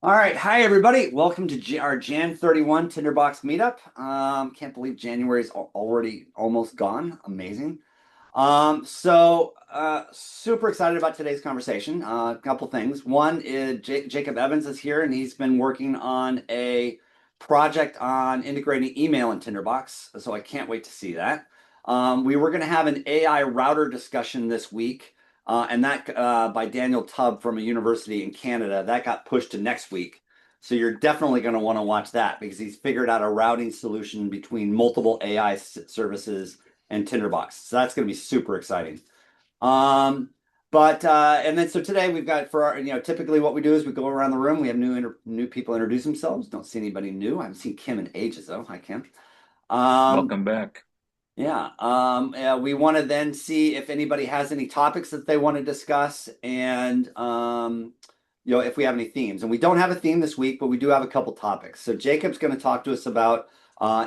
All right, hi everybody. Welcome to our Jan 31 Tinderbox meetup. Can't believe January is already almost gone. Amazing. Super excited about today's conversation. A couple things. One is Jacob Evans is here, and he's been working on a project on integrating email in Tinderbox. So I can't wait to see that. We were going to have an AI router discussion this week, and that by Daniel Tubb from a university in Canada. That got pushed to next week. So you're definitely going to want to watch that because he's figured out a routing solution between multiple AI services and Tinderbox. So that's going to be super exciting. And then so today we've got for our, typically what we do is we go around the room. We have new people introduce themselves. Don't see anybody new. I haven't seen Kim in ages though. Hi, Kim. Um, Welcome back. yeah. We want to then see if anybody has any topics that they want to discuss and if we have any themes. And we don't have a theme this week, but we do have a couple topics. So Jacob's going to talk to us about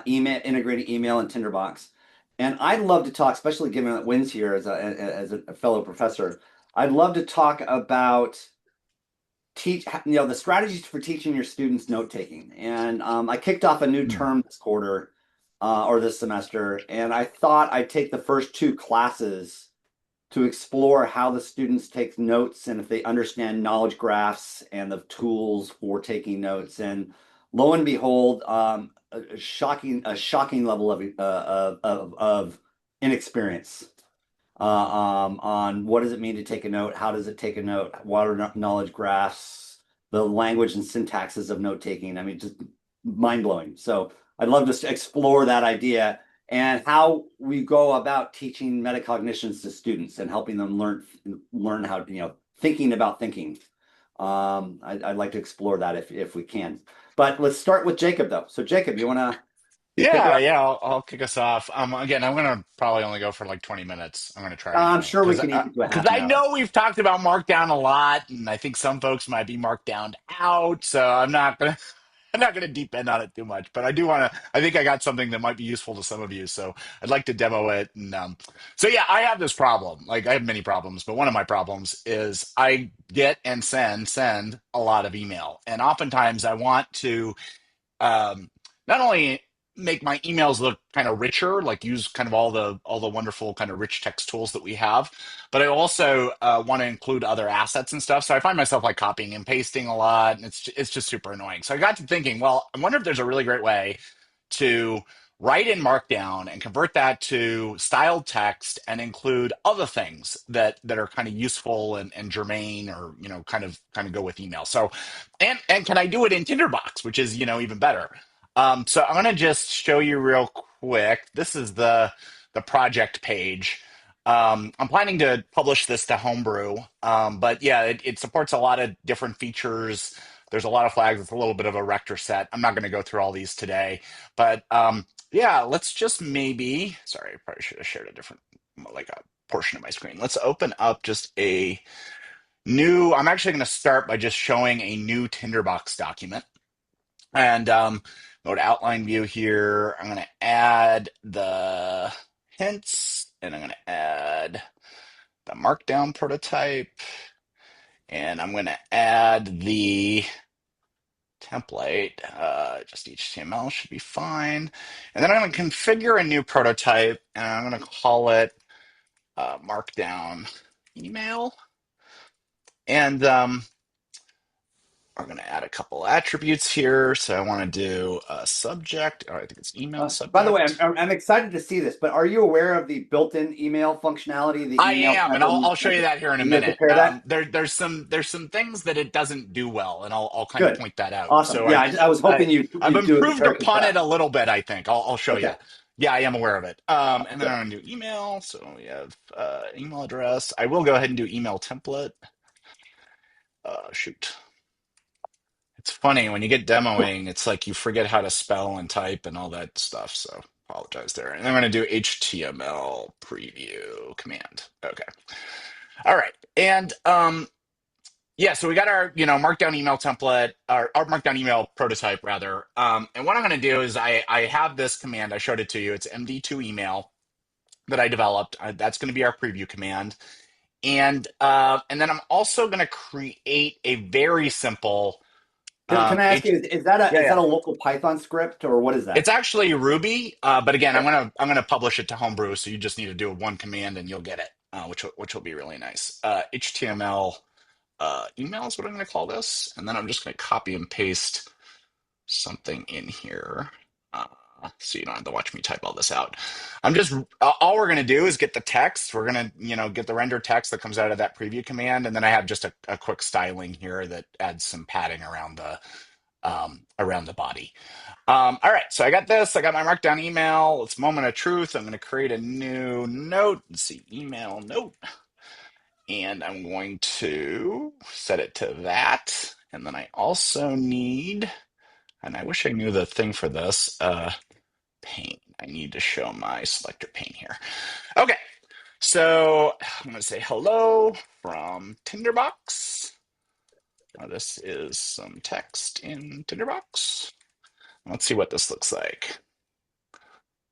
email, integrating email and Tinderbox. And I'd love to talk, especially given that Wynn's here as a fellow professor. I'd love to talk about the strategies for teaching your students note taking. And I kicked off a new Hmm. term this quarter or this semester, and I thought I'd take the first two classes to explore how the students take notes and if they understand knowledge graphs and the tools for taking notes. And lo and behold, a shocking level of inexperience on what does it mean to take a note, how does it take a note, what are knowledge graphs, the language and syntaxes of note taking. I mean, just mind blowing. So I'd love to explore that idea and how we go about teaching metacognitions to students and helping them learn how to, thinking about thinking. I'd like to explore that if we can. But let's start with Jacob though. So Jacob, you want to kick it Yeah, off? yeah, I'll kick us off. Again, I'm gonna probably only go for like 20 minutes. I'm gonna try I'm anyway, sure we can eke it to a because half an I hour. know we've talked about Markdown a lot, and I think some folks might be Markdown out. So I'm not gonna deep end on it too much. But I do want to. I think I got something that might be useful to some of you, so I'd like to demo it. And so yeah, I have this problem. Like I have many problems, but one of my problems is I get and send a lot of email, and oftentimes I want to um, not only make my emails look kind of richer, like use kind of all the wonderful kind of rich text tools that we have, but I also want to include other assets and stuff. So I find myself like copying and pasting a lot, and it's just super annoying. So I got to thinking, well, I wonder if there's a really great way to write in Markdown and convert that to styled text and include other things that are kind of useful and germane or kind of go with email. So and can I do it in Tinderbox, which is even better. So I'm gonna just show you real quick. This is the project page. I'm planning to publish this to Homebrew, but yeah, it supports a lot of different features. There's a lot of flags. It's a little bit of a rector set. I'm not going to go through all these today, but yeah, let's just maybe. Sorry, I probably should have shared a different, like a portion of my screen. Let's open up just a new. I'm actually going to start by just showing a new Tinderbox document and go to outline view here. I'm going to add the hints and I'm going to add the markdown prototype and I'm going to add the template. Just HTML should be fine. And then I'm going to configure a new prototype and I'm going to call it markdown email. And we're going to add a couple attributes here. So I want to do a subject, or I think it's email By the way, I'm, subject. I'm I'm excited to see this, but are you aware of the built-in email functionality, the I email am, and I'll template? show you that here in a You gonna minute. prepare that? There's some things that it doesn't do well, and I'll kind of Good. point that out. Awesome. So Yeah, I was hoping I've you'd do a improved very good upon it job. a little bit. I think I'll show you. Okay. Yeah, I am aware of it. And then Good. I'm gonna do email. So we have email address. I will go ahead and do email template. Shoot. It's funny when you get demoing, it's like you forget how to spell and type and all that stuff. So apologize there. And I'm going to do HTML preview command. Okay. All right. And yeah, so we got our, markdown email template, our markdown email prototype rather. And what I'm going to do is I have this command. I showed it to you. It's MD2 email that I developed. That's going to be our preview command. And then I'm also going to create a very simple Can I ask you, H. Yeah, is that yeah. a local Python script or what is It's that? actually Ruby, but again, Okay. I'm gonna publish it to Homebrew, so you just need to do one command and you'll get it, which will be really nice. HTML email is what I'm gonna call this, and then I'm just gonna copy and paste something in here, uh, so you don't have to watch me type all this out. I'm just all we're gonna do is get the text. We're gonna get the render text that comes out of that preview command, and then I have just a quick styling here that adds some padding around the body. All right, so I got this. I got my markdown email. It's moment of truth. I'm going to create a new note. Let's see, email note. And I'm going to set it to that. And then I also need, and I wish I knew the thing for this, pane. I need to show my selector pane here. Okay, so I'm going to say hello from Tinderbox. This is some text in Tinderbox. Let's see what this looks like.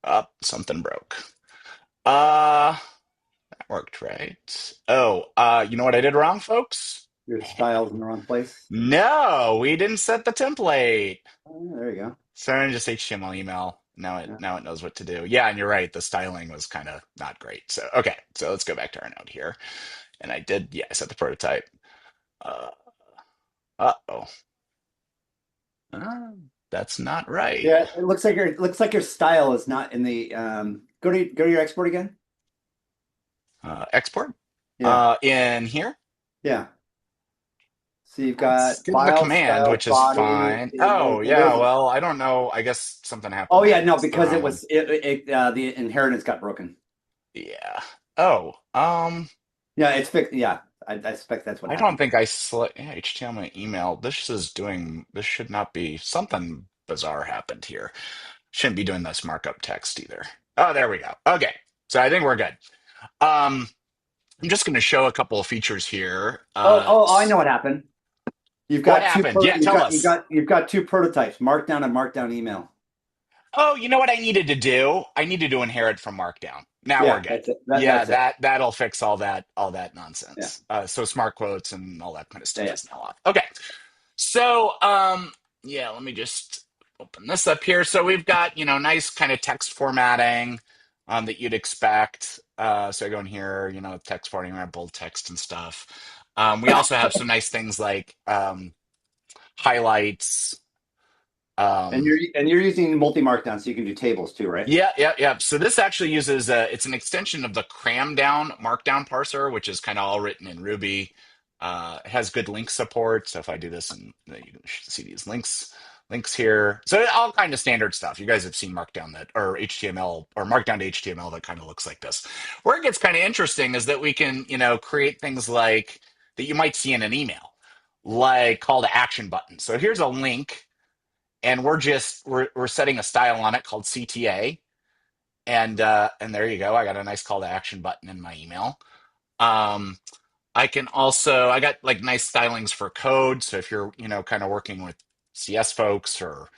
Up, something broke. That worked, right? Oh, you know what I did wrong, folks? Your style's in the wrong place. No, we didn't set the template. Oh, there you go. So I'm just HTML email. Now it Yeah. now it knows what to do. Yeah, and you're right. The styling was kind of not great. So okay, so let's go back to our note here. And I did, yeah, I set the prototype. Uh, uh-oh. Uh, that's not right. Yeah, it looks like your style is not in the go to your export again. Export. Yeah. In here. Yeah. So you've It's got getting the file, command, style, which is body, fine. table. Oh, It yeah, is. well, I don't know. I guess something Oh happened yeah, there. no, It's the because wrong one. the inheritance got broken. Yeah. Oh, Yeah, it's fixed. Yeah, I suspect that's what I don't happened. think yeah, HTML email. This should not be something bizarre happened here. Shouldn't be doing this markup text either. Oh, there we go. Okay. So I think we're good. Um, I'm just going to show a couple of features here. I know what happened. What happened? Yeah, tell us. You've got two prototypes, Markdown and Markdown email. Oh, you know what I needed to do? I needed to inherit from Markdown. Now we're Yeah, good. that's it. Yeah, That's it. that'll fix all that Yeah, nonsense. So smart quotes and all that kind of yeah, stuff yeah. is now off. Okay. So yeah, let me just open this up here. So we've got, nice kind of text formatting that you'd expect. So I go in here, text formatting, around bold text and stuff. We also have some nice things like highlights. Um, And you're using multi Markdown, so you can do tables too, right? Yeah, yeah, yeah. So this actually uses it's an extension of the cram down markdown parser, which is kind of all written in Ruby. It has good link support. So if I do this and you can see these links here. So all kind of standard stuff. You guys have seen Markdown that or HTML or Markdown to HTML that kind of looks like this. Where it gets kind of interesting is that we can, create things like that you might see in an email, like call to action buttons. So here's a link and we're setting a style on it called CTA, and there you go. I got a nice call to action button in my email. Um, I got like nice stylings for code. So if you're kind of working with CS folks or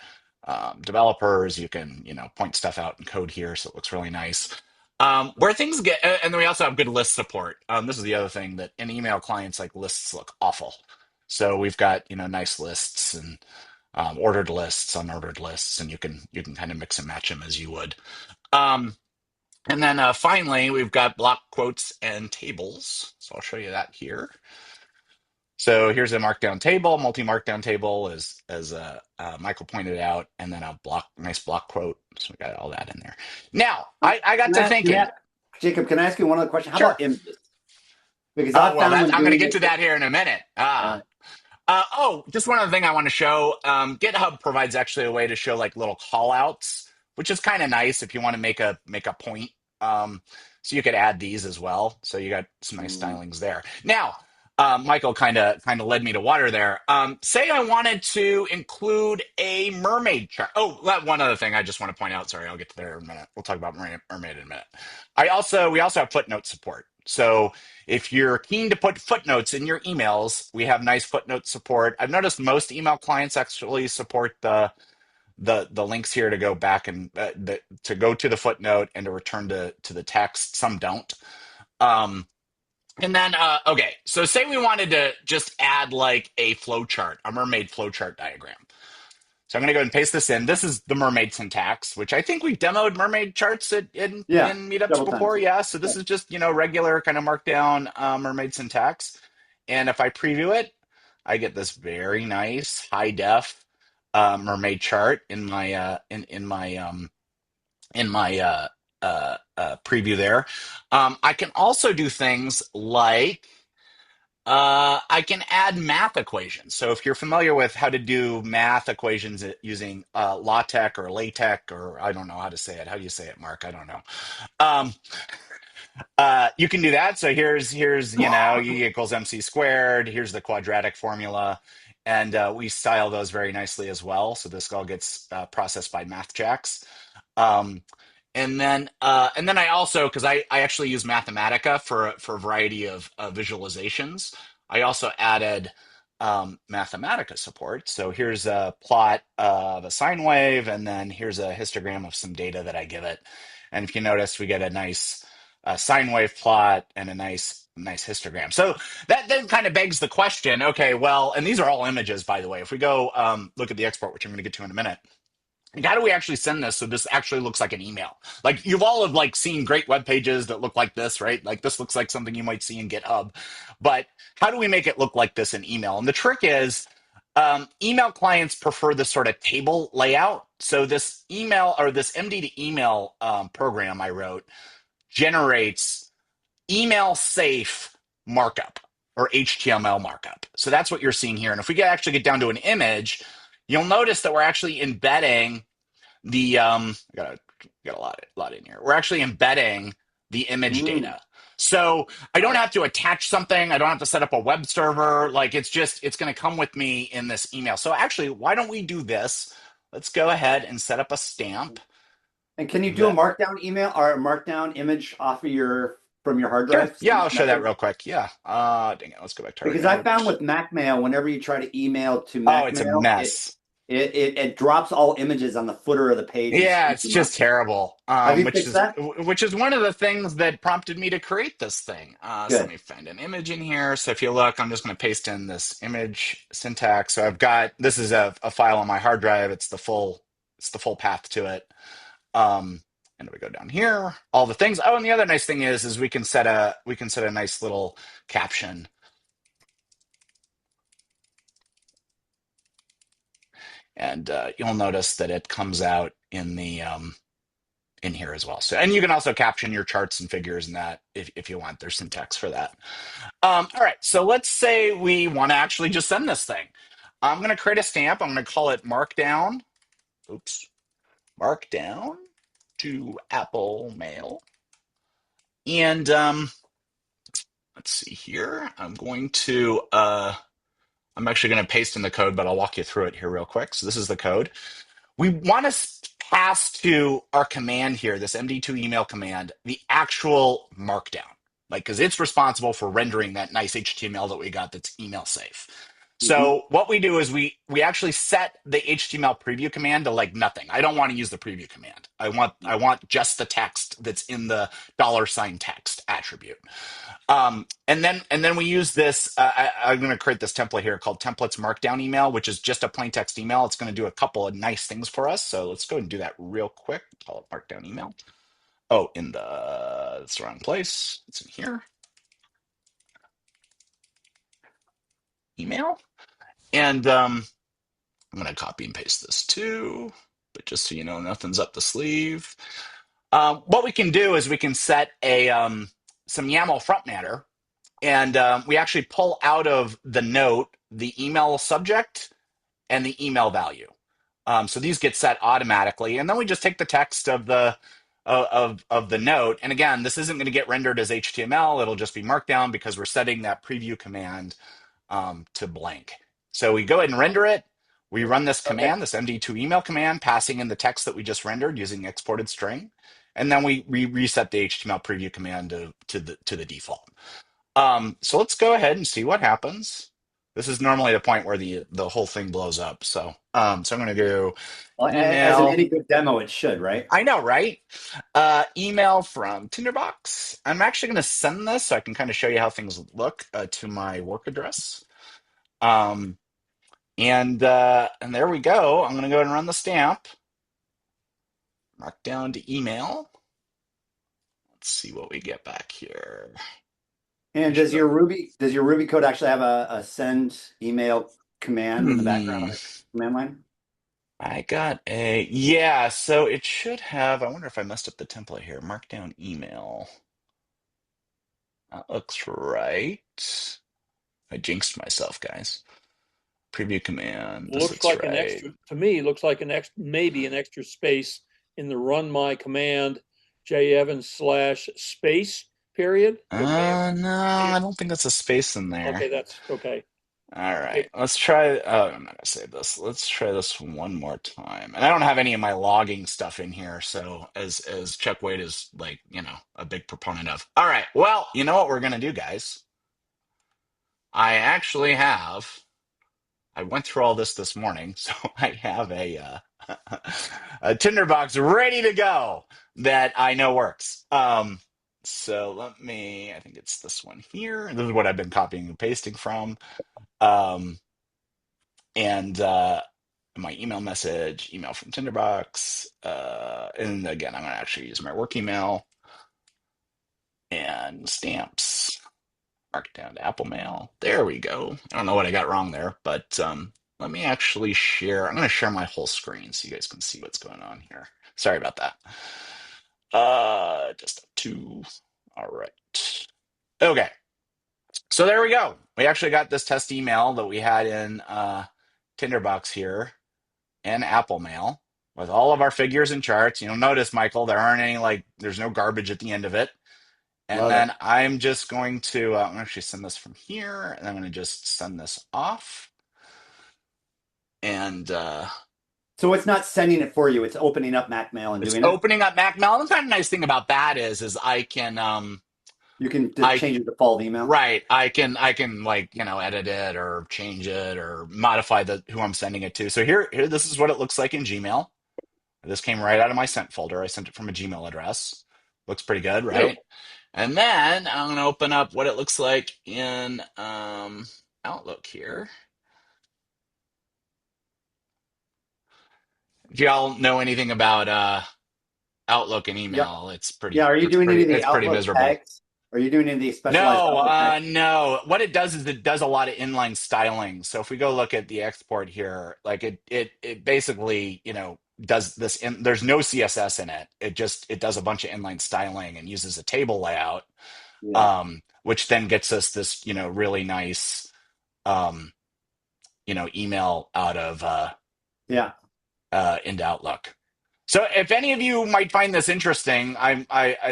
developers, you can point stuff out in code here, so it looks really nice. Where things get, and then we also have good list support. This is the other thing that in email clients like lists look awful. So we've got nice lists and ordered lists, unordered lists, and you can kind of mix and match them as you would. Um, and then finally, we've got block quotes and tables. So I'll show you that here. So here's a markdown table, multi-markdown table, as Michael pointed out, and then a nice block quote. So we got all that in there. Now, I got to Can thinking. I, Jacob, can I ask you one other question? How Sure. about images? Because Oh I well, found that when I'm going to doing get it, to that here in a minute. uh, Just one other thing I want to show. GitHub provides actually a way to show like little call outs, which is kind of nice if you want to make a point. So you could add these as well. So you got some nice mm, stylings there. Now, Michael kind of led me to water there. Say I wanted to include a mermaid chart. Oh, one other thing I just want to point out. Sorry, I'll get to there in a minute. We'll talk about mermaid in a minute. We also have footnote support. So if you're keen to put footnotes in your emails, we have nice footnote support. I've noticed most email clients actually support the links here to go back and to go to the footnote and to return to the text. Some don't. Um, And then, okay, so say we wanted to just add like a flow chart, a mermaid flow chart diagram. So I'm going to go ahead and paste this in. This is the mermaid syntax, which I think we've demoed mermaid charts Yeah, in meetups several before. times. Yeah. So Yeah. this is just, regular kind of markdown mermaid syntax. And if I preview it, I get this very nice high def mermaid chart in my preview there. I can also do things like I can add math equations. So if you're familiar with how to do math equations using LaTeX or LaTeX, or I don't know how to say it. How do you say it, Mark? I don't know. Um, you can do that. So here's E equals MC squared. Here's the quadratic formula, and we style those very nicely as well. So this all gets processed by MathJax. Um, and then I also, because I actually use Mathematica for a variety of visualizations. I also added Mathematica support. So here's a plot of a sine wave, and then here's a histogram of some data that I give it. And if you notice, we get a nice sine wave plot and a nice histogram. So that then kind of begs the question. Okay, well, and these are all images, by the way. If we go look at the export, which I'm going to get to in a minute, like, how do we actually send this so this actually looks like an email? Like you've all have like seen great web pages that look like this, right? Like this looks like something you might see in GitHub. But how do we make it look like this in email? And the trick is email clients prefer this sort of table layout. So this email or this MD to email program I wrote generates email safe markup or HTML markup. So that's what you're seeing here. And if we actually get down to an image, you'll notice that we're actually embedding the got a lot in here. We're actually embedding the image Mm. data. So I don't have to attach something. I don't have to set up a web server. Like it's going to come with me in this email. So actually, why don't we do this? Let's go ahead and set up a stamp And can you do a that markdown email or a markdown image off of your from your hard sure. drive Yeah, I'll show that method? real quick. Yeah. Dang it. Let's go back to our Because I found note. with Macmail, whenever you try to email to Oh, it's a Macmail, mess. it drops all images on the footer of the page and Yeah, screws it's them up. just terrible. Have you fixed that? Which is one of the things that prompted me to create this thing. So let Good. me find an image in here. So if you look, I'm just going to paste in this image syntax. So I've got this is a file on my hard drive. It's the full path to it. And we go down here, all the things. Oh, and the other nice thing is we can set a nice little caption, and you'll notice that it comes out in the in here as well. So, and you can also caption your charts and figures and that if you want. There's syntax for that. All right, so let's say we want to actually just send this thing. I'm going to create a stamp. I'm going to call it Markdown. Oops, Markdown to Apple Mail. And let's see here. I'm actually going to paste in the code, but I'll walk you through it here real quick. So this is the code. We want to pass to our command here, this MD2 email command, the actual markdown, like because it's responsible for rendering that nice HTML that we got that's email safe. Hmm. So what we do is we actually set the HTML preview command to like nothing. I don't want to use the preview command. I want just the text that's in the $ text attribute. And then we use this. I'm going to create this template here called templates markdown email, which is just a plain text email. It's going to do a couple of nice things for us. So let's go ahead and do that real quick. Call it markdown email. Oh, it's the wrong place. It's in here. Email. And I'm going to copy and paste this too. But just so you know, nothing's up the sleeve. What we can do is we can set a some YAML front matter. And we actually pull out of the note the email subject and the email value. So these get set automatically, and then we just take the text of the note. And again, this isn't going to get rendered as HTML. It'll just be Markdown because we're setting that preview command to blank. So we go ahead and render it. We run this Okay. command, this MD2 email command, passing in the text that we just rendered using exported string, and then we reset the HTML preview command to the default. So let's go ahead and see what happens. This is normally the point where the whole thing blows up. So I'm gonna go Well, as in email. any good demo, it should, right? I know, right? Email from Tinderbox. I'm actually gonna send this so I can kind of show you how things look to my work address. Um, and there we go. I'm gonna go ahead and run the stamp. Markdown to email. Let's see what we get back here. And Make sure that. Does your Ruby code actually have a send email command in the background Hmm. of the command line? I got a yeah, so it should have. I wonder if I messed up the template here. Markdown email. That looks right. I jinxed myself, guys. Preview command. This Looks looks like an right. extra, to me, looks like an extra, maybe an extra space in the run my command, J Evans slash space period. It No, may I have, don't think that's a space in there. okay, that's okay. All right, It, let's try. Oh, I'm not gonna save this. Let's try this one more time. And I don't have any of my logging stuff in here, so as Chuck Wade is like, a big proponent of. All right, well, you know what we're gonna do, guys? I actually have. I went through all this morning, so I have a Tinderbox ready to go that I know works. So let me. I think it's this one here. This is what I've been copying and pasting from. Um, and my email message, email from Tinderbox. And again, I'm going to actually use my work email and stamps. Markdown to Apple Mail. There we go. I don't know what I got wrong there, but let me actually share. I'm going to share my whole screen so you guys can see what's going on here. Sorry about that. Just two. All right. Okay. So there we go. We actually got this test email that we had in Tinderbox here and Apple Mail with all of our figures and charts. Notice, Michael, there aren't any there's no garbage at the end of it. And Love it. then I'm just going to, I'm gonna actually send this from here, and I'm going to just send this off. And So it's not sending it for you; it's opening up Mac Mail and it's doing it. opening up Mac Mail. The kind of nice thing about that is I can, You can just I change your default email. right, I can edit it or change it or modify the who I'm sending it to. So here, this is what it looks like in Gmail. This came right out of my sent folder. I sent it from a Gmail address. Looks pretty good, right? beautiful. And then I'm going to open up what it looks like in Outlook here. If y'all know anything about Outlook and Yeah. email, it's Yeah. pretty Are you it's doing pretty any of the it's pretty Outlook miserable. tags? Are you doing any of the specialized No, Outlook tags? no. What it does is it does a lot of inline styling. So if we go look at the export here, like it basically, does this in there's no CSS in it. It does a bunch of inline styling and uses a table layout, Yeah. which then gets us this, really nice um, email out of Yeah. into Outlook. So if any of you might find this interesting, I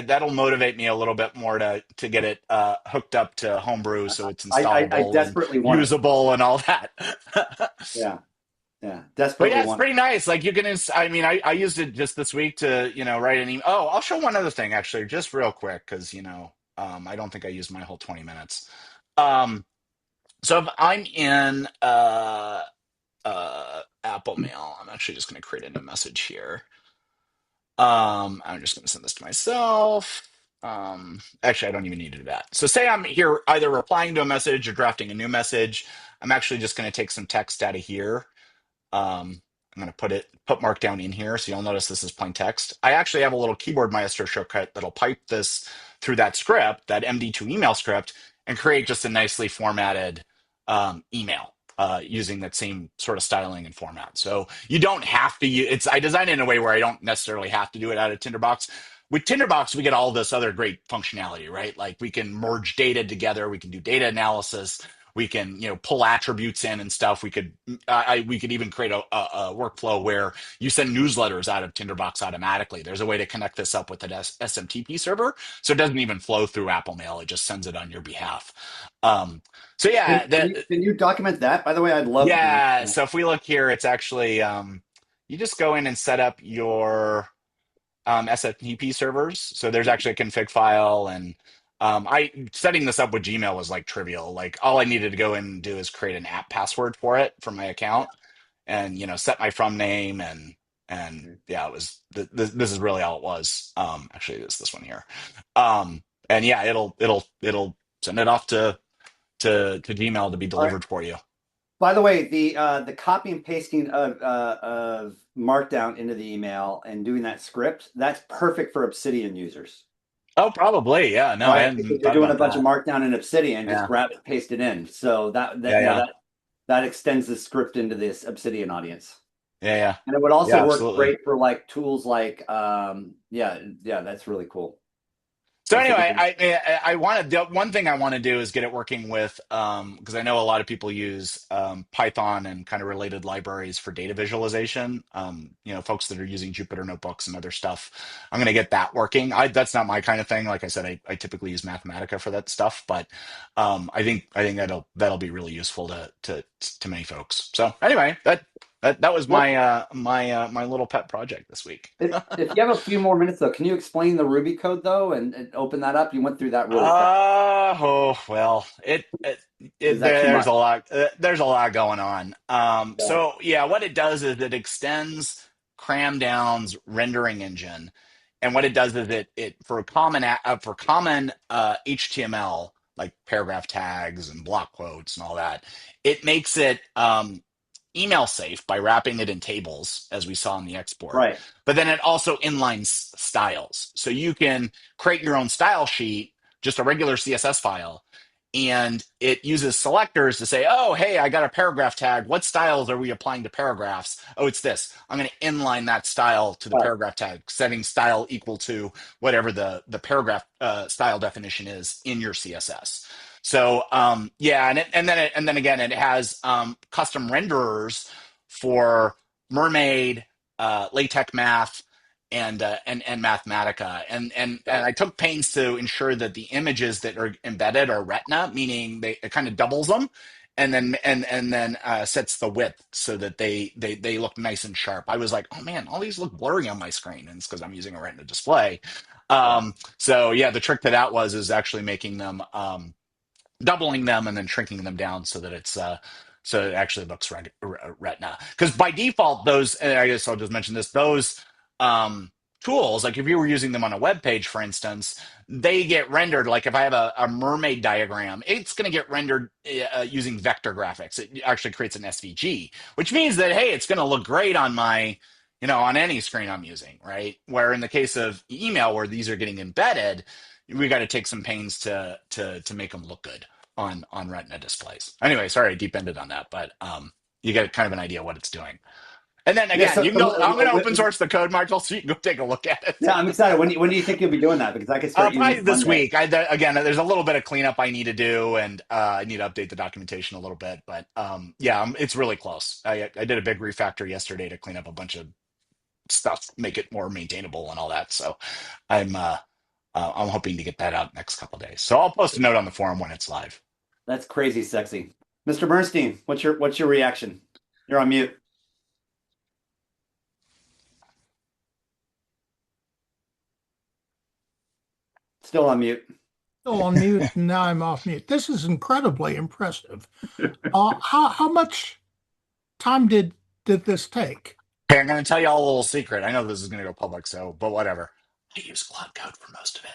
that'll motivate me a little bit more to get it hooked up to Homebrew so it's I installable and desperately want it. usable and all that. Yeah. Yeah. But Desperately yeah, it's want it. pretty nice. Like you can, I mean, I used it just this week to, write an email. Oh, I'll show one other thing actually, just real quick, because I don't think I used my whole 20 minutes. Um, so if I'm in Apple Mail, I'm actually just going to create a new message here. I'm just going to send this to myself. Actually, I don't even need to do that. So say I'm here either replying to a message or drafting a new message. I'm actually just going to take some text out of here. I'm going to put Markdown in here. So you'll notice this is plain text. I actually have a little keyboard maestro shortcut that'll pipe this through that script, that MD2 email script, and create just a nicely formatted email using that same sort of styling and format. So you don't have to use I designed it in a way where I don't necessarily have to do it out of Tinderbox. With Tinderbox, we get all this other great functionality, right? Like we can merge data together, we can do data analysis, we can pull attributes in and stuff. We could even create a workflow where you send newsletters out of Tinderbox automatically. There's a way to connect this up with an SMTP server, so it doesn't even flow through Apple Mail. It just sends it on your behalf. Um, so Can, yeah, can you, can you document that? By the way, I'd love to. yeah. So if we look here, it's actually you just go in and set up your SFTP servers. So there's actually a config file, and I setting this up with Gmail was like trivial. Like all I needed to go in and do is create an app password for it for my account, and set my from name and yeah, it was this is really all it was. Actually, it's this one here. And yeah, it'll send it off to Gmail to be All right. delivered for you. By the way, the copy and pasting of Markdown into the email and doing that script, that's perfect for Obsidian users, Oh, probably. Yeah. No, I right? Because hadn't you're thought doing a about bunch of that. Markdown in Obsidian, just Yeah. grab it, paste it in. So that Yeah. Yeah. that extends the script into this Obsidian audience. Yeah. Yeah. And it would also Yeah. work Absolutely. great for like tools like yeah, that's really cool. So So anyway, I wanted the one thing I want to do is get it working with because I know a lot of people use Python and kind of related libraries for data visualization. Folks that are using Jupyter notebooks and other stuff. I'm going to get that working. That's not my kind of thing. Like I said, I typically use Mathematica for that stuff, but I think that'll be really useful to many folks. So anyway, that was what my little pet project this week. if you have a few more minutes though, can you explain the Ruby code though and open that up? You went through that really fast. Oh well, Is that too there's a much? lot there's a lot going on. Yeah. So yeah, what it does is it extends Cramdown's rendering engine, and what it does is it for common HTML like paragraph tags and block quotes and all that, it makes it email safe by wrapping it in tables, as we saw in the export. Right. But then it also inlines styles. So you can create your own style sheet, just a regular CSS file, and it uses selectors to say, oh, hey, I got a paragraph tag. What styles are we applying to paragraphs? Oh, it's this. I'm going to inline that style to the Right. paragraph tag, setting style equal to whatever the paragraph style definition is in your CSS. So yeah, and then again, it has custom renderers for Mermaid, LaTeX Math, and Mathematica, and Right. I took pains to ensure that the images that are embedded are Retina, meaning it kind of doubles them, and then sets the width so that they look nice and sharp. I was like, oh man, all these look blurry on my screen, and it's because I'm using a Retina display. Yeah. So yeah, the trick to that was is actually making them doubling them and then shrinking them down so that it's so it actually looks retina. Because by default, those, and I guess I'll just mention this, those tools, like if you were using them on a web page, for instance, they get rendered. Like if I have a mermaid diagram, it's going to get rendered using vector graphics. It actually creates an SVG, which means that hey, it's going to look great on my on any screen I'm using, right? Where in the case of email, where these are getting embedded, we got to take some pains to make them look good on Retina displays. Anyway, sorry I deep ended on that, but you get kind of an idea what it's doing. And then Yeah. again, you can go. I'm going to open source the code, Michael, so you can go take a look at it. Yeah, I'm excited. When do you think you'll be doing that? Because I could start using Probably it this Monday. week. Again, there's a little bit of cleanup I need to do, and I need to update the documentation a little bit. But yeah, it's really close. I did a big refactor yesterday to clean up a bunch of stuff, make it more maintainable and all that. So I'm I'm hoping to get that out next couple days. So I'll post a note on the forum when it's live. That's crazy sexy. Mr. Bernstein, what's your reaction? You're on mute. Still on mute. Still on mute, and now I'm off mute. This is incredibly impressive. How much time did this take? Okay, I'm going to tell you all a little secret. I know this is going to go public, so but whatever. I use Cloud Code for most of it.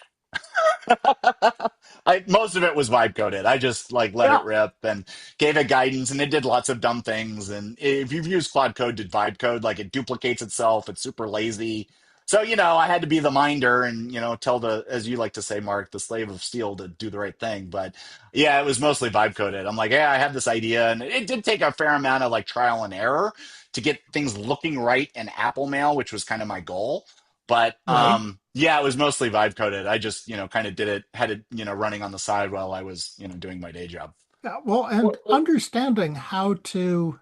Most of it was vibe coded. I just like let Yeah, it rip and gave it guidance, and it did lots of dumb things. And if you've used Cloud Code to vibe code, like it duplicates itself. It's super lazy. So I had to be the minder and tell the, as you like to say, Mark, the slave of steel to do the right thing. But yeah, it was mostly vibe coded. I'm like, yeah, I have this idea, and it did take a fair amount of like trial and error to get things looking right in Apple Mail, which was kind of my goal. But right. yeah, it was mostly vibe coded. I just, kind of did it, had it, running on the side while I was, doing my day job. Yeah, well, and Well, understanding how to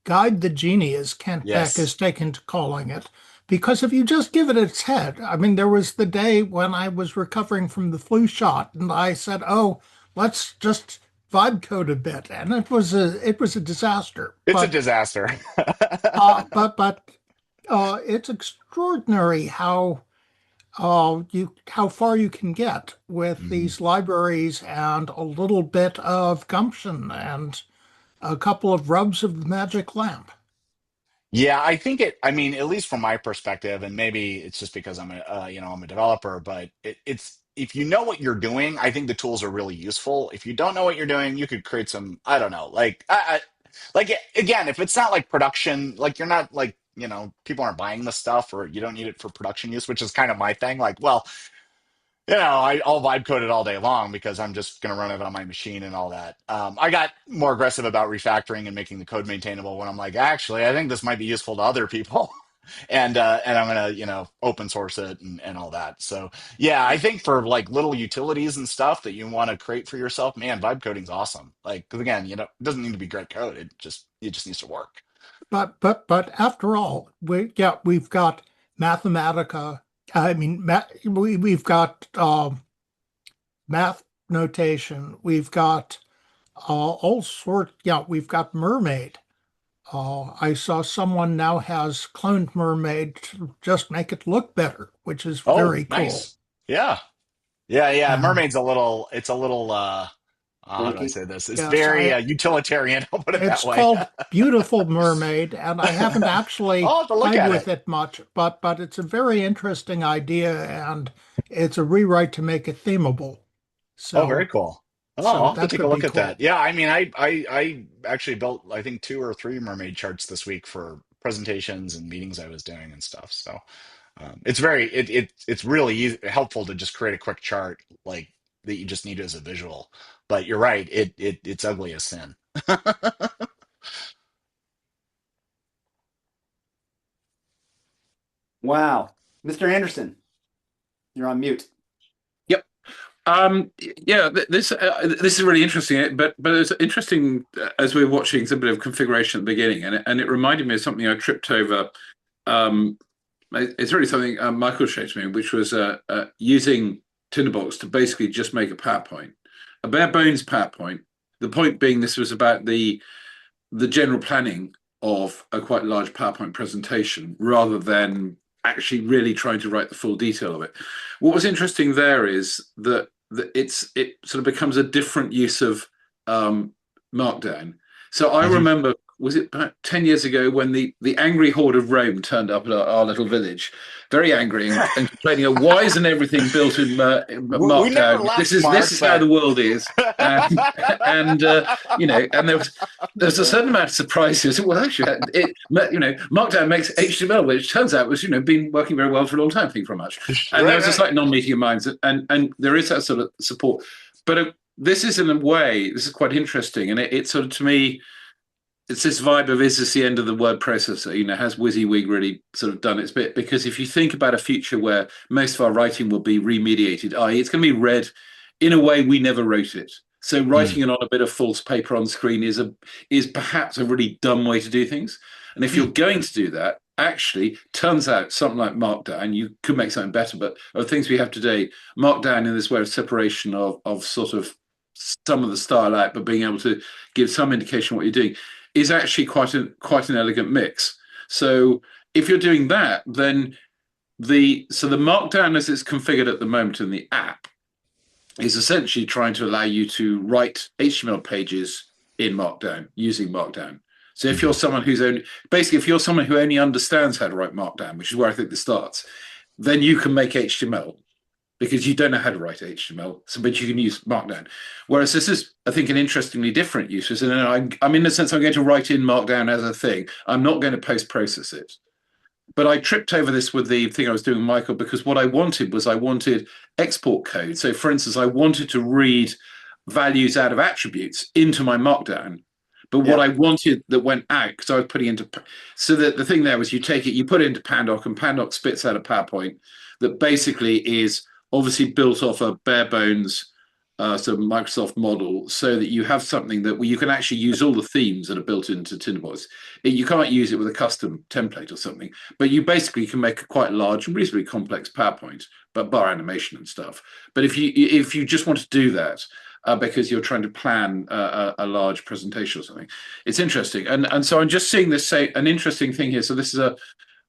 guide the genie, as Kent Beck Yes. has taken to calling it, because if you just give it its head, I mean, there was the day when I was recovering from the flu shot, and I said, "Oh, let's just vibe code a bit," and it was a disaster. It's a But disaster. uh, but but it's extraordinary how how far you can get with Mhm. these libraries and a little bit of gumption and a couple of rubs of the magic lamp. Yeah, I mean, at least from my perspective, and maybe it's just because I'm I'm a developer, but it's if you know what you're doing, I think the tools are really useful. If you don't know what you're doing, you could create some, I don't know, like again, if it's not like production, like you're not like, people aren't buying the stuff or you don't need it for production use, which is kind of my thing. Like, well, I'll vibe code it all day long because I'm just going to run it on my machine and all that. I got more aggressive about refactoring and making the code maintainable when I'm like, actually, I think this might be useful to other people, and I'm going to open source it and all that. So yeah, I think for like little utilities and stuff that you want to create for yourself, man, vibe coding's awesome. Like, 'cause again, it doesn't need to be great code. It just needs to work. But after all, we've got Mathematica. I mean, we've got math notation. We've got all sort. Yeah, we've got Mermaid. I saw someone now has cloned Mermaid to just make it look better, which is Oh, very cool. nice. Yeah. Yeah, yeah. And Mermaid's a little. It's a little. How do I Clunky. say this? It's yes, very utilitarian. I'll put it that it's way. called Beautiful Mermaid, and I haven't actually I'll have to look played at with it. it much, but it's a very interesting idea, and it's a rewrite to make it themable. Oh, very So cool. Oh, so I'll have to that take a could be look at that. cool. Yeah, I mean, I actually built I think two or three mermaid charts this week for presentations and meetings I was doing and stuff. So it's it's really helpful to just create a quick chart like that you just need as a visual. But you're right, it's ugly as sin. Wow. Mr. Anderson, you're on mute. Yep. Yeah, this is really interesting. But it's interesting as we were watching some bit of configuration at the beginning, and it reminded me of something I tripped over. Um, it's really something Michael showed to me, which was using Tinderbox to basically just make a PowerPoint, a bare bones PowerPoint. The point being, this was about the general planning of a quite large PowerPoint presentation rather than actually really trying to write the full detail of it. What was interesting there is that it sort of becomes a different use of Markdown. So I Mhm. remember, was it about 10 years ago when the angry horde of Rome turned up at our little village, very angry and complaining of why isn't everything built in We never Markdown? left, This Mark, is how but the world is, and and there's a certain amount of surprises. Well, actually, Markdown makes HTML, which turns out was been working very well for a long time. Thank you very much. And there right, was a right. slight non-meeting of minds, and there is that sort of support. But this is in a way, this is quite interesting, and it sort of to me it's this vibe of is this the end of the word processor? Has WYSIWYG really sort of done its bit? Because if you think about a future where most of our writing will be remediated, i.e., it's going to be read in a way we never wrote it. So Mm. writing it on a bit of false paper on screen is perhaps a really dumb way to do things. And if you're going to do that, actually, turns out something like Markdown, you could make something better. But of things we have today, Markdown in this way of separation of sort of some of the style out, but being able to give some indication of what you're doing is actually quite an elegant mix. So if you're doing that, then the Markdown as it's configured at the moment in the app is essentially trying to allow you to write HTML pages in Markdown using Markdown. So if you're Mhm. someone if you're someone who only understands how to write Markdown, which is where I think this starts, then you can make HTML because you don't know how to write HTML, but you can use Markdown. Whereas this is, I think, an interestingly different use. And I'm in the sense I'm going to write in Markdown as a thing. I'm not going to post-process it. But I tripped over this with the thing I was doing with Michael because what I wanted export code. So for instance, I wanted to read values out of attributes into my Markdown. But what Yeah. I wanted that went out, because I was putting into, so that the thing there was you take it, you put it into Pandoc, and Pandoc spits out a PowerPoint that basically is obviously built off a bare bones sort of Microsoft model, so that you have something that you can actually use all the themes that are built into Tinderbox. You can't use it with a custom template or something, but you basically can make a quite large and reasonably complex PowerPoint, but bar animation and stuff. But if you just want to do that, because you're trying to plan a large presentation or something. It's interesting, and so I'm just seeing this say an interesting thing here. So this is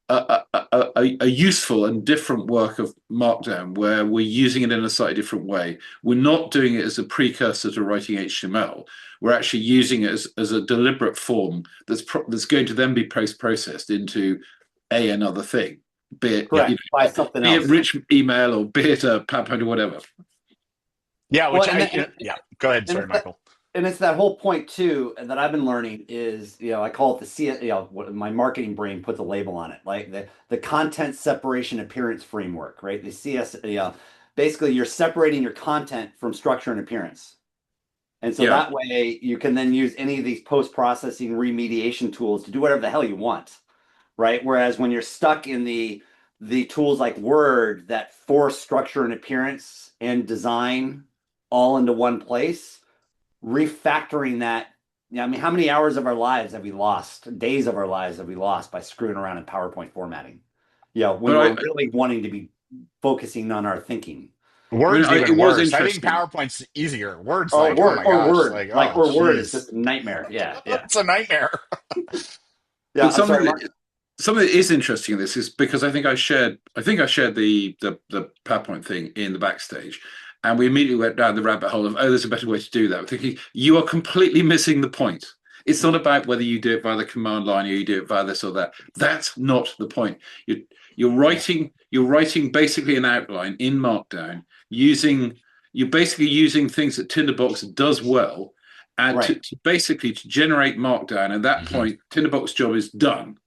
a useful and different work of Markdown where we're using it in a slightly different way. We're not doing it as a precursor to writing HTML. We're actually using it as a deliberate form that's going to then be post-processed into another thing, be it Yeah. By something be it else. rich email or be it a PowerPoint or whatever. Yeah, Well, which yeah, go ahead. and Sorry, it's that, Michael. and it's that whole point too that I've been learning is, I call it the what my marketing brain puts a label on it, like the content separation appearance framework, right? The CS, basically you're separating your content from structure and appearance. And so Yeah. that way you can then use any of these post-processing remediation tools to do whatever the hell you want, right? Whereas when you're stuck in the tools like Word that force structure and appearance and design all into one place, refactoring that. Yeah, I mean, how many hours of our lives have we lost? Days of our lives have we lost by screwing around in PowerPoint formatting? When we're But really wanting to be focusing on our thinking. Word's even it was worse. I think interesting. PowerPoint's easier. Word's Oh, like, oh Word my or gosh, Word, like, oh or Word is geez, just a nightmare. Yeah, yeah, it's a nightmare. yeah. But I'm sorry, Mark. something that is interesting in this is because I think I shared the PowerPoint thing in the backstage, and we immediately went down the rabbit hole of, oh, there's a better way to do that. I'm thinking you are completely missing the point. It's not about whether you do it via the command line or you do it via this or that. That's not the point. Yeah, You're writing basically an outline in Markdown using you're basically using things that Tinderbox does well and right. to basically to generate Markdown. At that Mhm. point, Tinderbox job is done.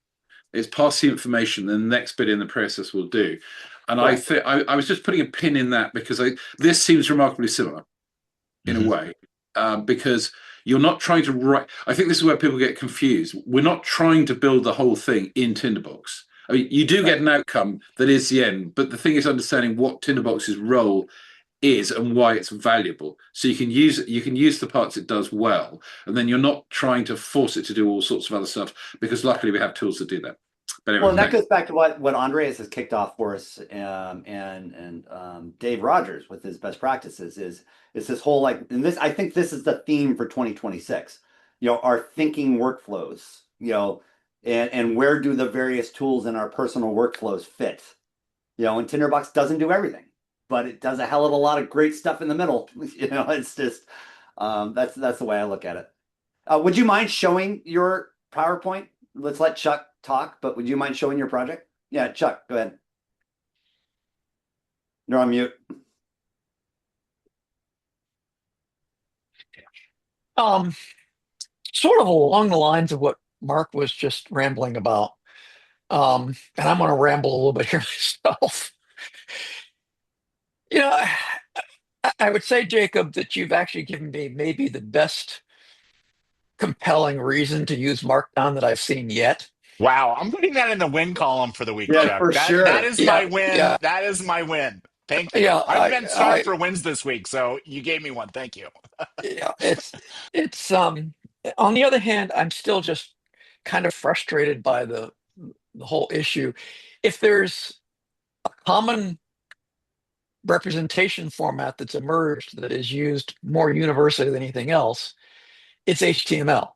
It's pass the information, then the next bit in the process will do. And I Correct. think I was just putting a pin in that because this seems remarkably similar in a Mhm. way, because you're not trying to write. I think this is where people get confused. We're not trying to build the whole thing in Tinderbox. I mean, you do Right. get an outcome that is the end, but the thing is understanding what Tinderbox's role is and why it's valuable. So you can use the parts it does well, and then you're not trying to force it to do all sorts of other stuff because luckily we have tools to do that. But Well, anyway, and that thanks. goes back to what Andreas has kicked off for us, and Dave Rogers with his best practices is this whole like, and this I think this is the theme for 2026. Our thinking workflows. And where do the various tools in our personal workflows fit? And Tinderbox doesn't do everything, but it does a hell of a lot of great stuff in the middle. It's just that's the way I look at it. Would you mind showing your PowerPoint? Let's let Chuck talk, but would you mind showing your project? Yeah, Chuck, go ahead. You're on mute. Um, Sort of along the lines of what Mark was just rambling about. And I'm going to ramble a little bit here myself. You know, I would say, Jacob, that you've actually given me maybe the best compelling reason to use Markdown that I've seen yet. Wow, I'm putting that in the win column for the week, Yeah, Chuck. for That sure. is my Yeah, win. yeah, That is my win. Thank you. yeah. I've been starved for wins this week, so you gave me one. Thank you. Yeah. It's. On the other hand, I'm still just kind of frustrated by the whole issue. If there's a common representation format that's emerged that is used more universally than anything else, it's HTML,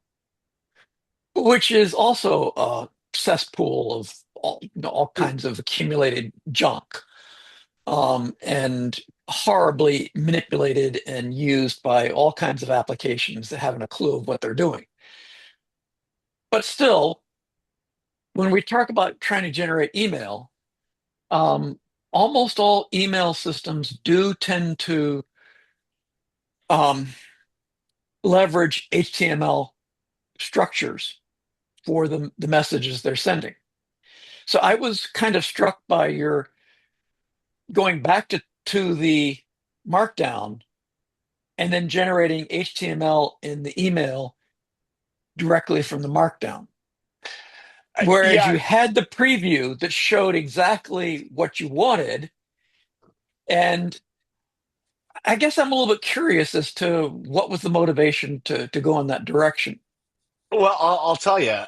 which is also a cesspool of all kinds of accumulated junk, and horribly manipulated and used by all kinds of applications that haven't a clue of what they're doing. But still, when we talk about trying to generate email, um, almost all email systems do tend to um, leverage HTML structures for the messages they're sending. So I was kind of struck by your going back to the Markdown and then generating HTML in the email directly from the Markdown. Whereas Yeah, you had the preview that showed exactly what you wanted. And I guess I'm a little bit curious as to what was the motivation to go in that direction. well, I'll tell you.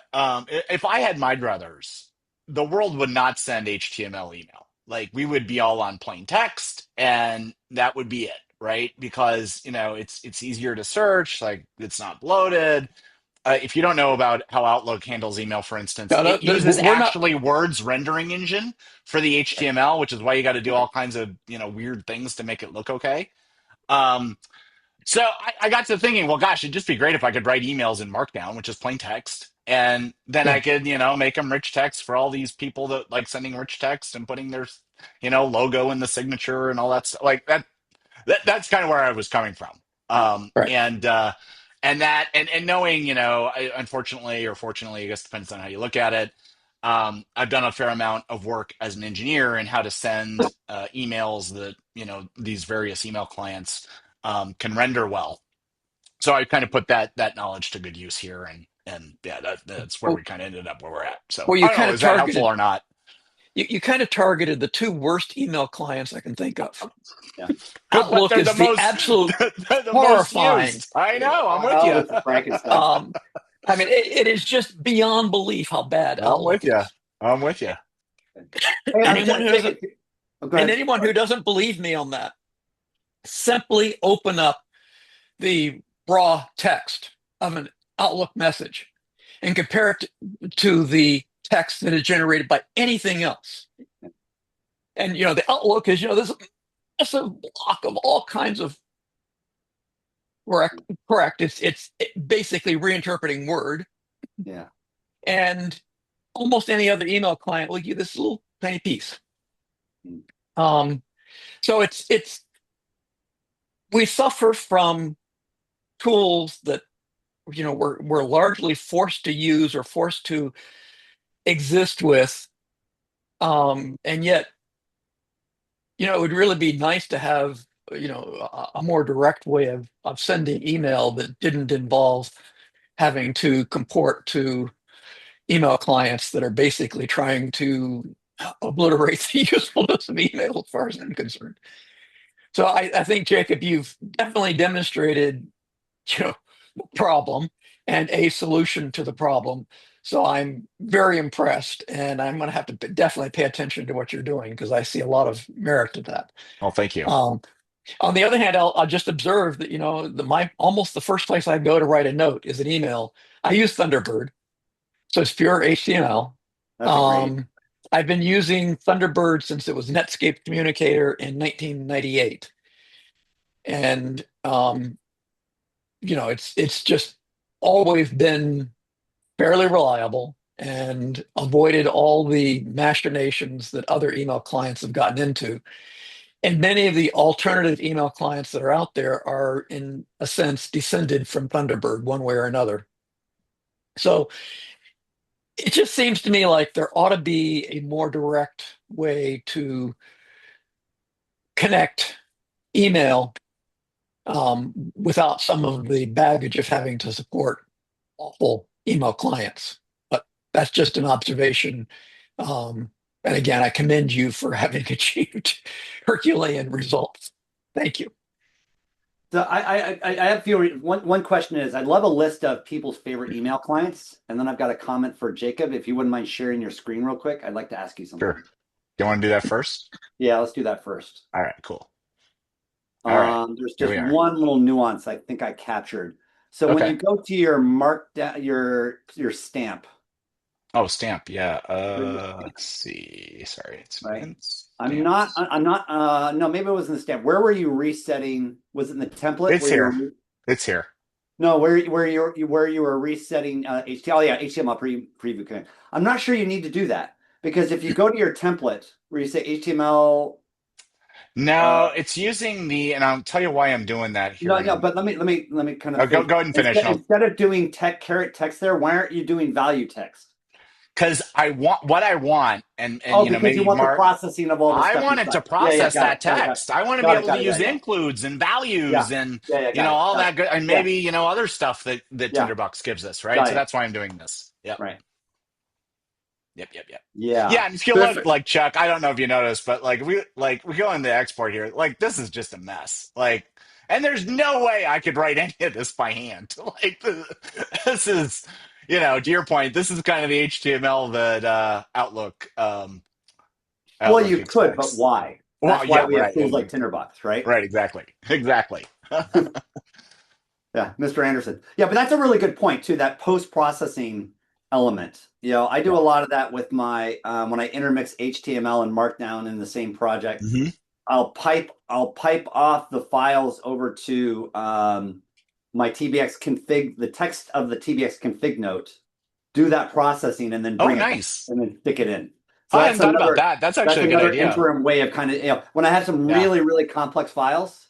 If I had my druthers, the world would not send HTML email. Like we would be all on plain text, and that would be it, right? Because it's easier to search. Like it's not bloated. if you don't know about how Outlook handles email, for instance, No, no, it uses we're not. actually Word's rendering engine for the Right. HTML, which is why you got to do Right. all kinds of weird things to make it look okay. Um, so I got to thinking, well, gosh, it'd just be great if I could write emails in Markdown, which is plain text, and then Yeah. I could make them rich text for all these people that like sending rich text and putting their logo in the signature and all that stuff like that. That's kind of where I was coming from. Right. Right. And that and knowing, unfortunately or fortunately, I guess depends on how you look at it. I've done a fair amount of work as an engineer in how to send emails that these various email clients can render well. So I kind of put that knowledge to good use here, and yeah, that's where Well, we kind of ended up where we're at. So well, you I don't kind know, of is that helpful targeted. or not? You kind of targeted the two worst email clients I can think of. Yeah. But Outlook they're the is the most absolute they're the most horrifying. used. I Yeah. know. I'm with you. Outlook's a Frankenstein. Um, I mean, it is just beyond belief how bad I'm with Outlook you. is. I'm with you. Hey, Anyone who Jacob. doesn't, Oh, go and ahead. anyone who doesn't believe me on that, simply open up the raw text of an Outlook message and compare it to the text that is generated by anything else. And the Outlook is this massive block of all kinds of correct. Correct. It's basically reinterpreting Word, Yeah. and almost any other email client will give you this little tiny piece. Mm. Um, so it's we suffer from tools that we're largely forced to use or forced to exist with, and yet it would really be nice to have a more direct way of sending email that didn't involve having to comport to email clients that are basically trying to obliterate the usefulness of email as far as I'm concerned. So I think, Jacob, you've definitely demonstrated problem and a solution to the problem. So I'm very impressed, and I'm going to have to definitely pay attention to what you're doing because I see a lot of merit to that. Well, thank you. Um, on the other hand, I'll just observe that my almost the first place I go to write a note is an email. I use Thunderbird, so it's pure HTML. That's a great. Um, I've been using Thunderbird since it was Netscape Communicator in 1998, and it's just always been fairly reliable and avoided all the machinations that other email clients have gotten into. And many of the alternative email clients that are out there are, in a sense, descended from Thunderbird one way or another. So it just seems to me like there ought to be a more direct way to connect email without some of the baggage of having to support awful email clients. But that's just an observation. And again, I commend you for having achieved Herculean results. Thank you. So I have a few. One question is, I'd love a list of people's favorite email clients, and then I've got a comment for Jacob. If you wouldn't mind sharing your screen real quick, I'd like to ask you Sure. something. You want to do that first? Yeah, let's do that first. All right, cool. All right, There's here just we are. one little nuance I think I captured. So when Okay. you go to your markdown, your stamp, Oh, stamp. Yeah. right? Let's see. Sorry, it's Right? in I'm not. stamps. I'm not. No, maybe it was in the stamp. Where were you resetting? Was it in the template It's where you're? here. It's here. No, where you were resetting HTML? Oh, yeah, HTML preview. Okay. I'm not sure you need to do that because if you go to your template where you say HTML, No, uh, it's using and I'll tell you why I'm doing that here no, in no. a. But let me kind of Go finish. go ahead and finish. Instead, And I'll instead of doing caret text there, why aren't you doing value text? because I want what I want, and Oh, because you maybe want the Mark. processing of all the I stuff want it to inside. Yeah, yeah, process got it, that got it, got it, text. I want to be got it, able to got it, use got it, yeah, includes and yeah, values and yeah, yeah, got it, all got it. that good, and Yeah, maybe other stuff that yeah, Tinderbox gives us, right? got So it. that's why I'm doing this. Yep. Right. Yep. Yeah. Yeah, and if you look, Perfect. like Chuck, I don't know if you noticed, but we go in the export here, like this is just a mess. Like, and there's no way I could write any of this by hand. Like this is, to your point, this is kind of the HTML that Well, Outlook you could, but expects. why? Well, That's why yeah, we have right, tools like Tinderbox, right? right, exactly. Yeah, Mr. Anderson. Yeah, but that's a really good point too, that post-processing element. I do a Yeah. lot of that with my when I intermix HTML and Markdown in the same project. Hmm. I'll pipe off the files over to my TBX config, the text of the TBX config note, do that processing, and then Oh, bring it back nice. and then stick it in. So I hadn't thought about that. That's that's actually a good another idea. interim way of kind of, when I have some Yeah. really, really complex files,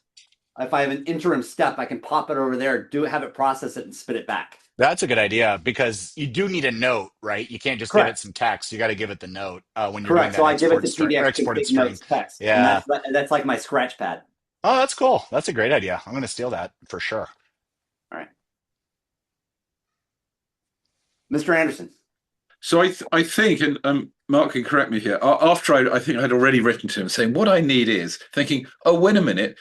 if I have an interim step, I can pop it over there, have it process it and spit it back. That's a good idea because you do need a note, right? You can't just give it Correct. some text. You got to give it the note when you're doing Correct. that So I give it export the string or TBX exported config string. notes text, and Yeah. that's like my scratch pad. Oh, that's cool. That's a great idea. I'm going to steal that for sure. All right. Mr. Anderson. So I think, and Mark can correct me here. After I think I'd already written to him saying what I need is thinking. Oh, wait a minute,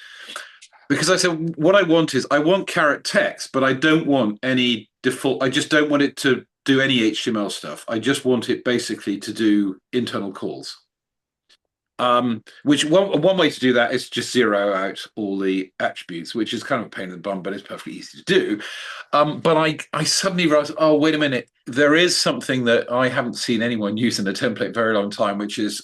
because I said what I want is I want caret text, but I don't want any default. I just don't want it to do any HTML stuff. I just want it basically to do internal calls. Which one way to do that is just zero out all the attributes, which is kind of a pain in the bum, but it's perfectly easy to do. But I suddenly realized, oh, wait a minute, there is something that I haven't seen anyone use in a template very long time, which is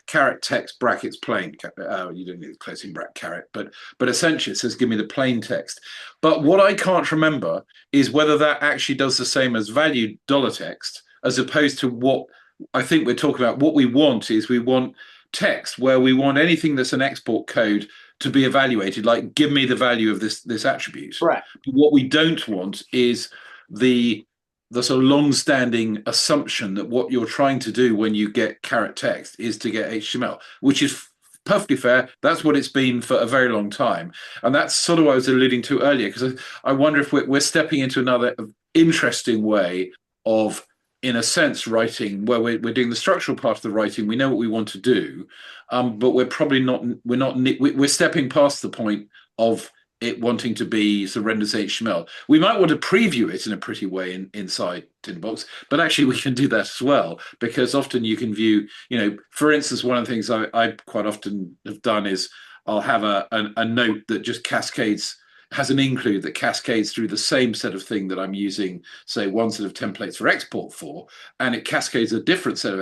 caret text brackets plain. You don't need the closing bracket caret, but essentially it says give me the plain text. But what I can't remember is whether that actually does the same as value dollar text, as opposed to what I think we're talking about. What we want is we want text where we want anything that's an export code to be evaluated, like give me the value of this attribute. Correct. But what we don't want is the sort of long-standing assumption that what you're trying to do when you get caret text is to get HTML, which is perfectly fair. That's what it's been for a very long time, and that's sort of what I was alluding to earlier, because I wonder if we're stepping into another interesting way of, in a sense, writing where we're doing the structural part of the writing. We know what we want to do, but we're probably not. We're stepping past the point of it wanting to be surrenders HTML. We might want to preview it in a pretty way inside Tinderbox, but actually we can do that as well, because often you can view. For instance, one of the things I quite often have done is I'll have a note that just cascades, has an include that cascades through the same set of thing that I'm using, say, one set of templates for export for, and it cascades a different set of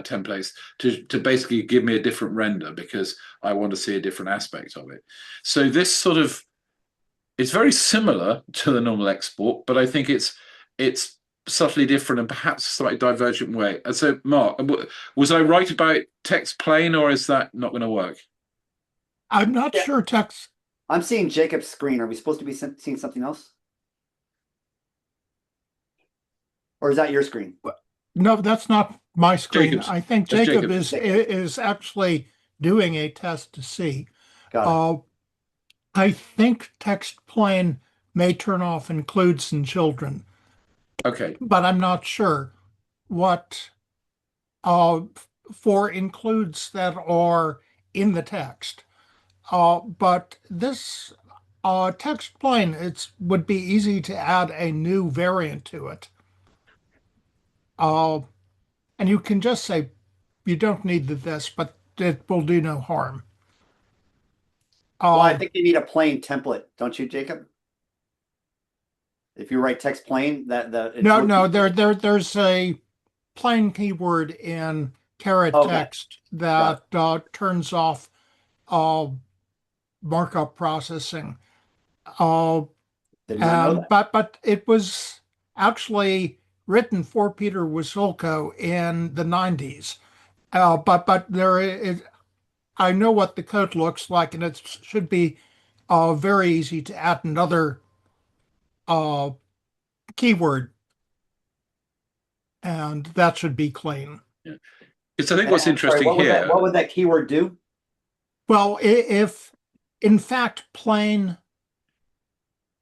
templates to basically give me a different render because I want to see a different aspect of it. So this sort of is very similar to the normal export, but I think it's subtly different and perhaps a slightly divergent way. And so, Mark, was I right about text plain, or is that not going to work? I'm not Yeah. sure text. I'm seeing Jacob's screen. Are we supposed to be seeing something else? Or is that your screen? No, that's not my screen. Jacob's. I think That's Jacob Jacob's. is actually doing a test to see. Got it. I think text plain may turn off includes and children, Okay. but I'm not sure what for includes that are in the text. But this text plain, it would be easy to add a new variant to it. And you can just say you don't need this, but it will do no harm. Well, I think you need a plain template, don't you, Jacob? If you write text plain, no, there's a plain keyword in caret Okay. text that turns off markup processing. Did not know that. But it was actually written for Peter Wasilko in the 90s. But there is, I know what the code looks like, and it should be very easy to add another keyword, and that should be clean. Yeah. It's, I think what's Sorry, interesting what here. what would that keyword do? Well, if in fact plain,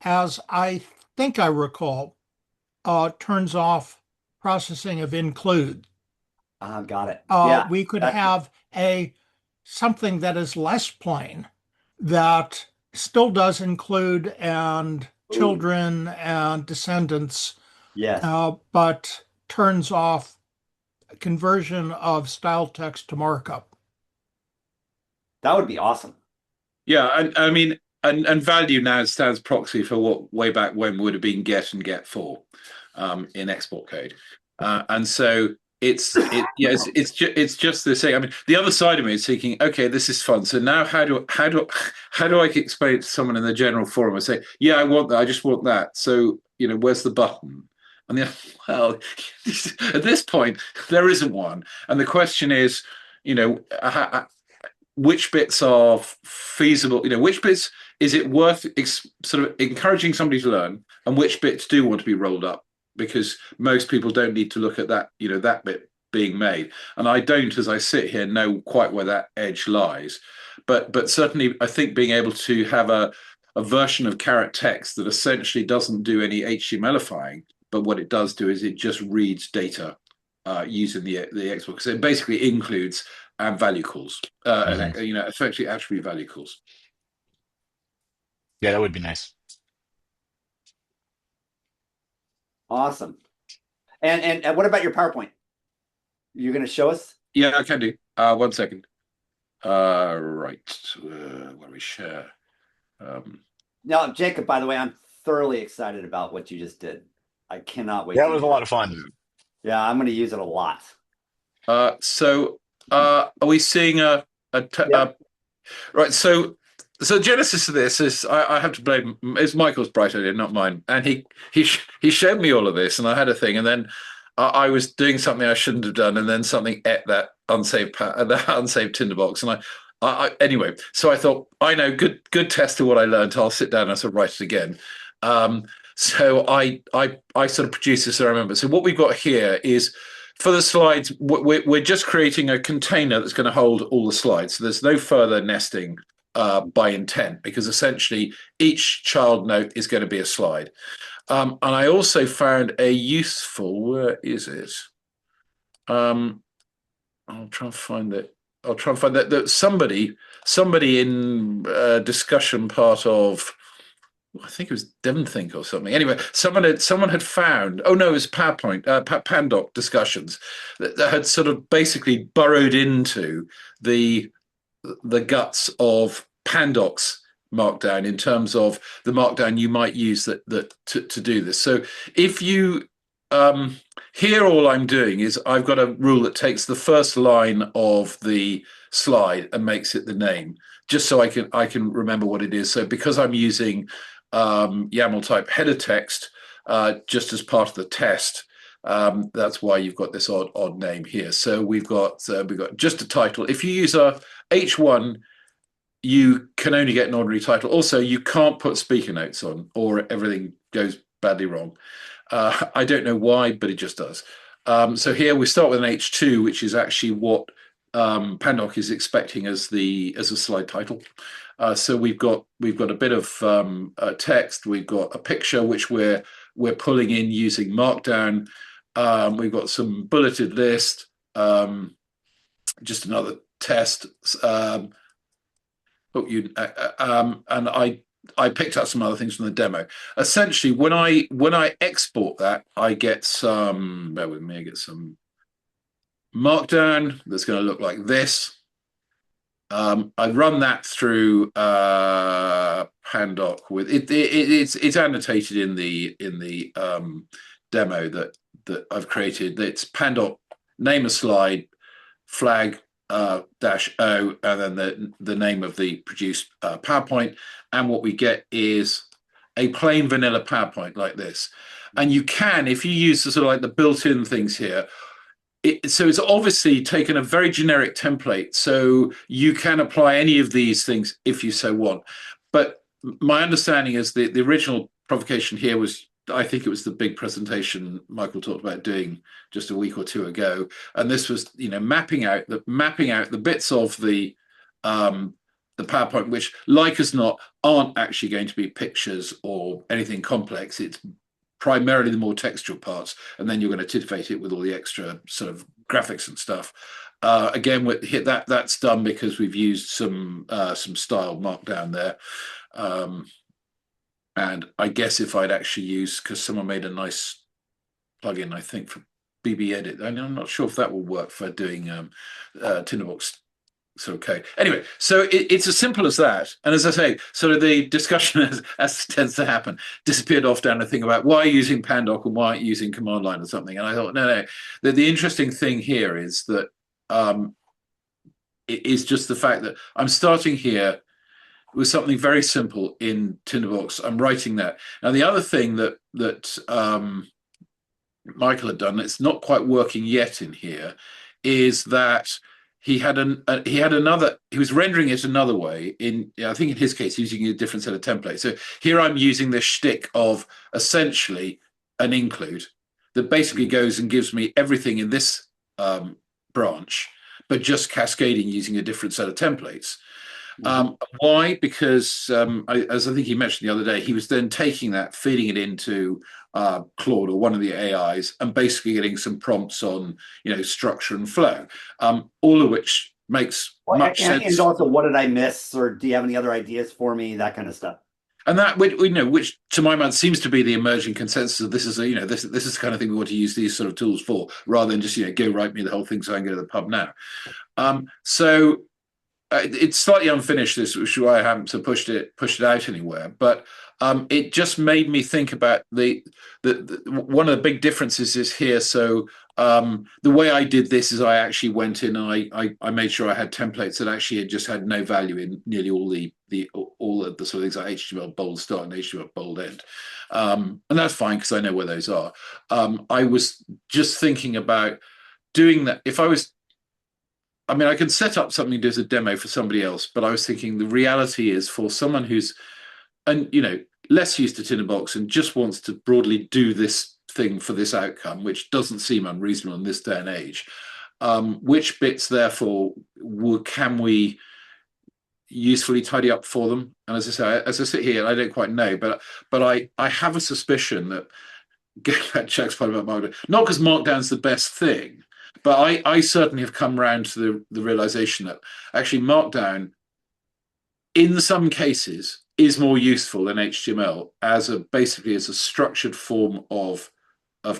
as I think I recall, turns off processing of include, Got it. Yeah. we could have something that is less plain that still does include and children and descendants, Yes. but turns off conversion of style text to markup. That would be awesome. Yeah, I mean, and value now stands proxy for what way back when would have been get and get for in export code. And so it's just the same. I mean, the other side of me is thinking, okay, this is fun. So now how do I explain it to someone in the general forum? I say, yeah, I want that. I just want that. So where's the button? And well, at this point, there isn't one. And the question is, which bits are feasible? Which bits is it worth sort of encouraging somebody to learn, and which bits do want to be rolled up? Because most people don't need to look at that, that bit being made. And I don't, as I sit here, know quite where that edge lies. But certainly, I think being able to have a version of carrot text that essentially doesn't do any HTMLifying, but what it does do is it just reads data using the export, because it basically includes value calls, essentially attribute value calls. Yeah, that would be nice. Awesome. And what about your PowerPoint? You're going to show us? Yeah, I can do. 1 second. Right. Where we share. Now, Jacob, by the way, I'm thoroughly excited about what you just did. I cannot wait. That was a lot of fun. Yeah, I'm going to use it a lot. So are we seeing right? So the genesis of this is I have to blame, it's Michael's bright idea, not mine. And he showed me all of this, and I had a thing, and then I was doing something I shouldn't have done, and then something ate that unsaved Tinderbox, and I anyway. So I thought, I know, good test of what I learned. I'll sit down and I sort of write it again. So I sort of produced this. I remember. So what we've got here is, for the slides, we're just creating a container that's going to hold all the slides. So there's no further nesting by intent, because essentially each child note is going to be a slide. And I also found a useful, where is it? I'll try and find it. I'll try and find that somebody in discussion part of, I think it was DevonThink or something. Anyway, someone had found, oh no, it was PowerPoint, Pandoc discussions that had sort of basically burrowed into the guts of Pandoc's Markdown, in terms of the Markdown you might use to do this. So if you here, all I'm doing is I've got a rule that takes the first line of the slide and makes it the name, just so I can remember what it is. So because I'm using YAML type header text just as part of the test, that's why you've got this odd name here. So we've got just a title. If you use a H1, you can only get an ordinary title. Also, you can't put speaker notes on, or everything goes badly wrong. I don't know why, but it just does. So here we start with an H2, which is actually what Pandoc is expecting as a slide title. So we've got a bit of text. We've got a picture which we're pulling in using Markdown. We've got some bulleted list. Just another test. And I picked up some other things from the demo. Essentially, when I export that, I get some. Bear with me. I get some Markdown that's going to look like this. I run that through Pandoc with it. It's annotated in the demo that I've created. It's Pandoc name a slide flag -O, and then the name of the produced PowerPoint, and what we get is a plain vanilla PowerPoint like this. And you can, if you use the sort of like the built-in things here, so it's obviously taken a very generic template, so you can apply any of these things if you so want. But my understanding is the original provocation here was, I think it was the big presentation Michael talked about doing just a week or two ago, and this was, mapping out the bits of the PowerPoint which, like as not, aren't actually going to be pictures or anything complex. It's primarily the more textual parts, and then you're going to titivate it with all the extra sort of graphics and stuff. Again, that's done because we've used some style Markdown there. And I guess if I'd actually used, because someone made a nice plugin, I think, for BB Edit, and I'm not sure if that will work for doing Tinderbox sort of code. Anyway, so it's as simple as that. And as I say, sort of the discussion, as tends to happen, disappeared off down the thing about why using Pandoc and why using command line or something. And I thought, no. The interesting thing here is that it is just the fact that I'm starting here with something very simple in Tinderbox. I'm writing that. Now, the other thing that Michael had done, it's not quite working yet in here, is that he was rendering it another way. I think in his case using a different set of templates. So here I'm using this shtick of essentially an include that basically goes and gives me everything in this branch, but just cascading using a different set of templates. Why? Because as I think he mentioned the other day, he was then taking that, feeding it into Claude or one of the AIs, and basically getting some prompts on, structure and flow, all of which makes much sense. And also, what did I miss, or do you have any other ideas for me? That kind of stuff. And that, which to my mind seems to be the emerging consensus of this is this is the kind of thing we want to use these sort of tools for, rather than just go write me the whole thing so I can go to the pub now. So. It's slightly unfinished, this, which is why I haven't pushed it out anywhere. But it just made me think about the one of the big differences is here. So the way I did this is I actually went in and I made sure I had templates that actually just had no value in nearly all of the sort of things like HTML bold start and HTML bold end, and that's fine because I know where those are. I was just thinking about doing that if I was. I mean, I can set up something as a demo for somebody else, but I was thinking the reality is for someone who's, less used to Tinderbox and just wants to broadly do this thing for this outcome, which doesn't seem unreasonable in this day and age. Which bits, therefore, can we usefully tidy up for them? And as I sit here, I don't quite know, but I have a suspicion that getting back Chuck's point about Markdown, not because Markdown's the best thing. But I certainly have come around to the realization that actually Markdown, in some cases, is more useful than HTML basically as a structured form of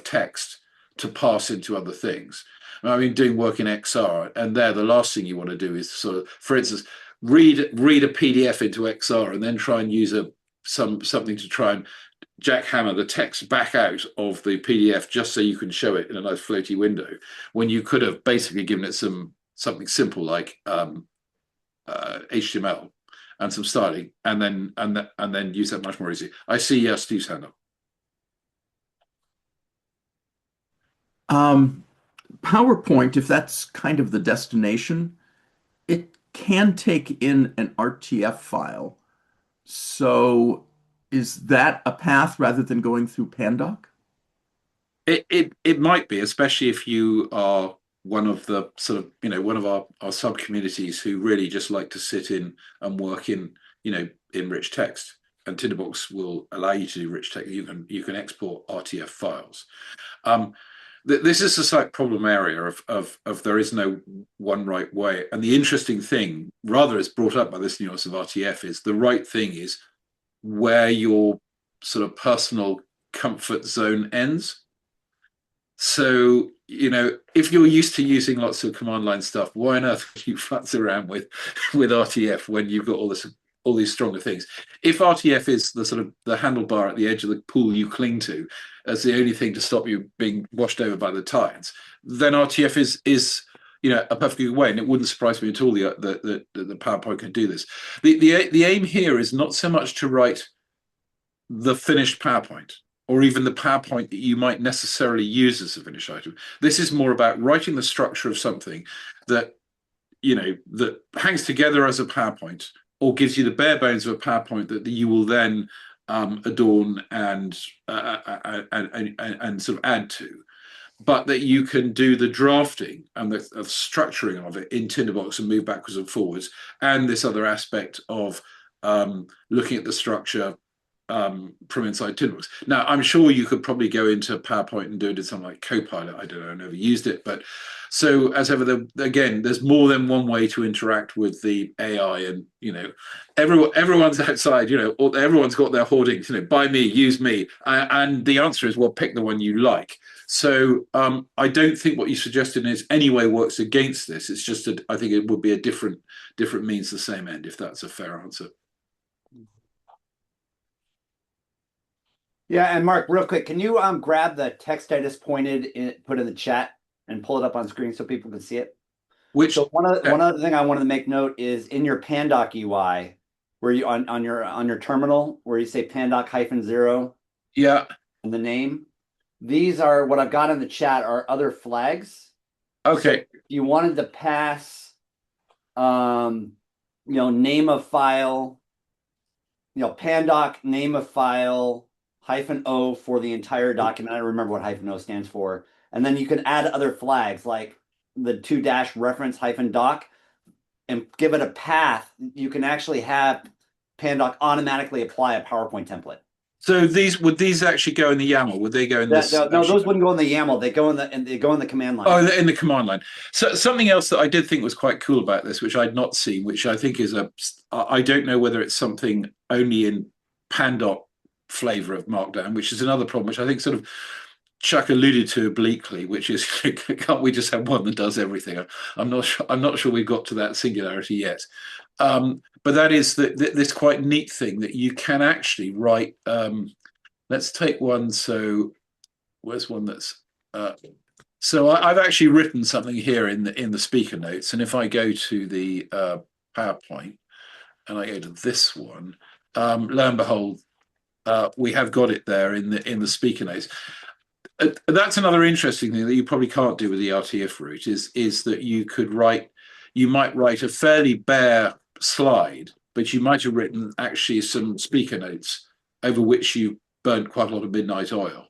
text to pass into other things. I mean, doing work in XR, and the last thing you want to do is sort of, for instance, read a PDF into XR and then try and use something to try and jackhammer the text back out of the PDF just so you can show it in a nice floaty window, when you could have basically given it something simple like HTML and some styling, and then use that much more easy. I see Steve's hand up. PowerPoint, if that's kind of the destination, it can take in an RTF file. So is that a path rather than going through Pandoc? It might be, especially if you are one of the sort of, one of our sub communities who really just like to sit in and work in rich text. And Tinderbox will allow you to do rich text. You can export RTF files. This is a slight problem area of there is no one right way. And the interesting thing, rather as brought up by this nuance of RTF, is the right thing is where your sort of personal comfort zone ends. So, if you're used to using lots of command line stuff, why on earth would you futz around with RTF when you've got all these stronger things? If RTF is the sort of the handlebar at the edge of the pool you cling to as the only thing to stop you being washed over by the tides, then RTF is a perfectly good way, and it wouldn't surprise me at all the PowerPoint can do this. The aim here is not so much to write the finished PowerPoint, or even the PowerPoint that you might necessarily use as a finished item. This is more about writing the structure of something that that hangs together as a PowerPoint, or gives you the bare bones of a PowerPoint that you will then adorn and sort of add to, but that you can do the drafting and the structuring of it in Tinderbox and move backwards and forwards, and this other aspect of looking at the structure from inside Tinderbox. Now, I'm sure you could probably go into PowerPoint and do it in something like Copilot. I don't know, I've never used it, but so as ever, again, there's more than one way to interact with the AI, and everyone's outside. Everyone's got their hoardings. Buy me, use me, and the answer is, well, pick the one you like. So I don't think what you suggested in any way works against this. It's just that I think it would be a different means the same end, if that's a fair answer. Yeah, and Mark, real quick, can you grab the text I just put in the chat and pull it up on screen so people can see it? Which So one other thing I wanted to make note is in your Pandoc UI, where you on your terminal where you say Pandoc -0 yeah, and the name. These are what I've got in the chat are other flags. okay. So if you wanted to pass, name of file, Pandoc name of file -O for the entire document. I don't remember what -O stands for. And then you can add other flags like the 2- reference -doc and give it a path. You can actually have Pandoc automatically apply a PowerPoint template. So would these actually go in the YAML? Would they go in this? No, those wouldn't go in the YAML. They go in the command line. Oh, in the command line. So something else that I did think was quite cool about this, which I'd not seen, which I think is I don't know whether it's something only in Pandoc flavor of Markdown, which is another problem, which I think sort of Chuck alluded to obliquely, which is can't we just have one that does everything? I'm not sure we've got to that singularity yet. But that is this quite neat thing that you can actually write. Let's take one. So where's one that's so I've actually written something here in the speaker notes, and if I go to the PowerPoint and I go to this one, lo and behold, we have got it there in the speaker notes. That's another interesting thing that you probably can't do with the RTF route is that you might write a fairly bare slide, but you might have written actually some speaker notes over which you burnt quite a lot of midnight oil.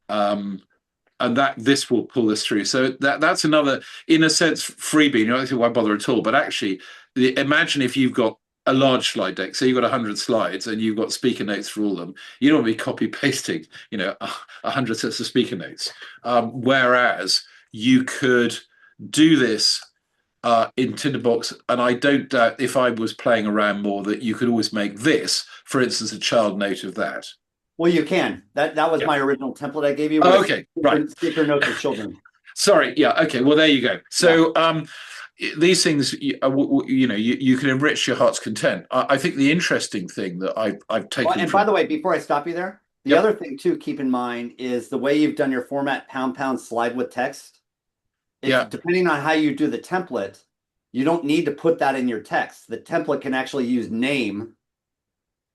And this will pull this through. So that's another, in a sense, freebie. You don't think why bother at all. But actually, imagine if you've got a large slide deck. So you've got 100 slides and you've got speaker notes for all of them. You don't want to be copy pasting, 100 sets of speaker notes. Whereas you could do this in Tinderbox, and I don't doubt if I was playing around more that you could always make this, for instance, a child note of that. Well, you can. That was my original template I gave you. Oh, okay, right. Sticker notes for children. Sorry, yeah, okay. Well, there you go. So these things, you can enrich your heart's content. I think the interesting thing that I've taken. Well, and by the way, before I stop you there, the other thing too, keep in mind is the way you've done your format # slide with text. Depending on how you do the template, you don't need to put that in your text. The template can actually use name.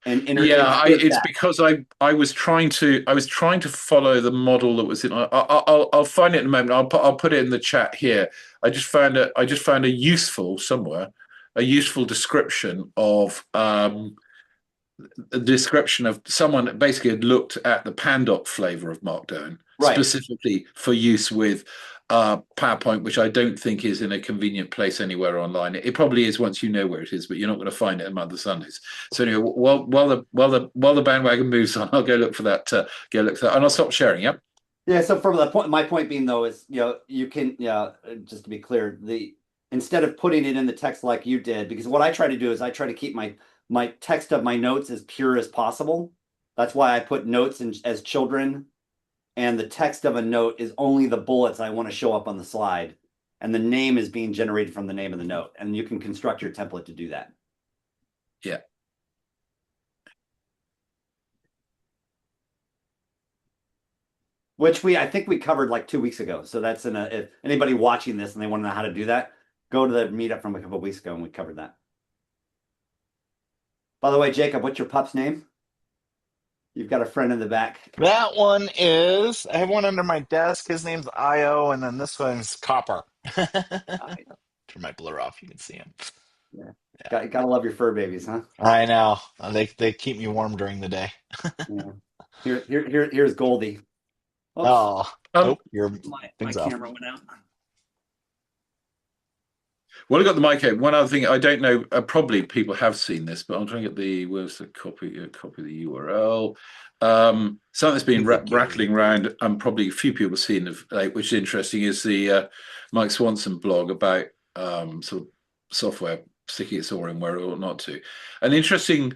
It's because I was trying to follow the model that was in. I'll find it in a moment. I'll put it in the chat here. I just found a useful description of a description of someone that basically had looked at the Pandoc flavor of Markdown specifically for use with PowerPoint, which I don't think is in a convenient place anywhere online. It probably is once you know where it is, but you're not going to find it among the Sundays. So anyway, while the bandwagon moves on, I'll go look for that. And I'll stop sharing. Yep. Yeah. So from the point, my point being though is you can just to be clear, instead of putting it in the text like you did, because what I try to do is I try to keep my text of my notes as pure as possible. That's why I put notes as children. And the text of a note is only the bullets I want to show up on the slide. And the name is being generated from the name of the note. And you can construct your template to do that. Yeah. Which I think we covered like 2 weeks ago. So that's if anybody watching this and they want to know how to do that, go to the meetup from a couple of weeks ago and we covered that. By the way, Jacob, what's your pup's name? You've got a friend in the back. That one is, I have one under my desk. His name's Io, and then this one's Copper. Turn my blur off, you can see him. Yeah. Gotta love your fur babies, huh? I know. They keep me warm during the day. Here's Goldie. Oops. Your my camera went out. Well, I got the mic here. One other thing, I don't know, probably people have seen this, but I'm trying to get where's the copy of the URL. Something that's been rattling around, and probably a few people have seen, which is interesting, is the Mike Swanson blog about sort of software sticking its oar in where it ought not to. An interesting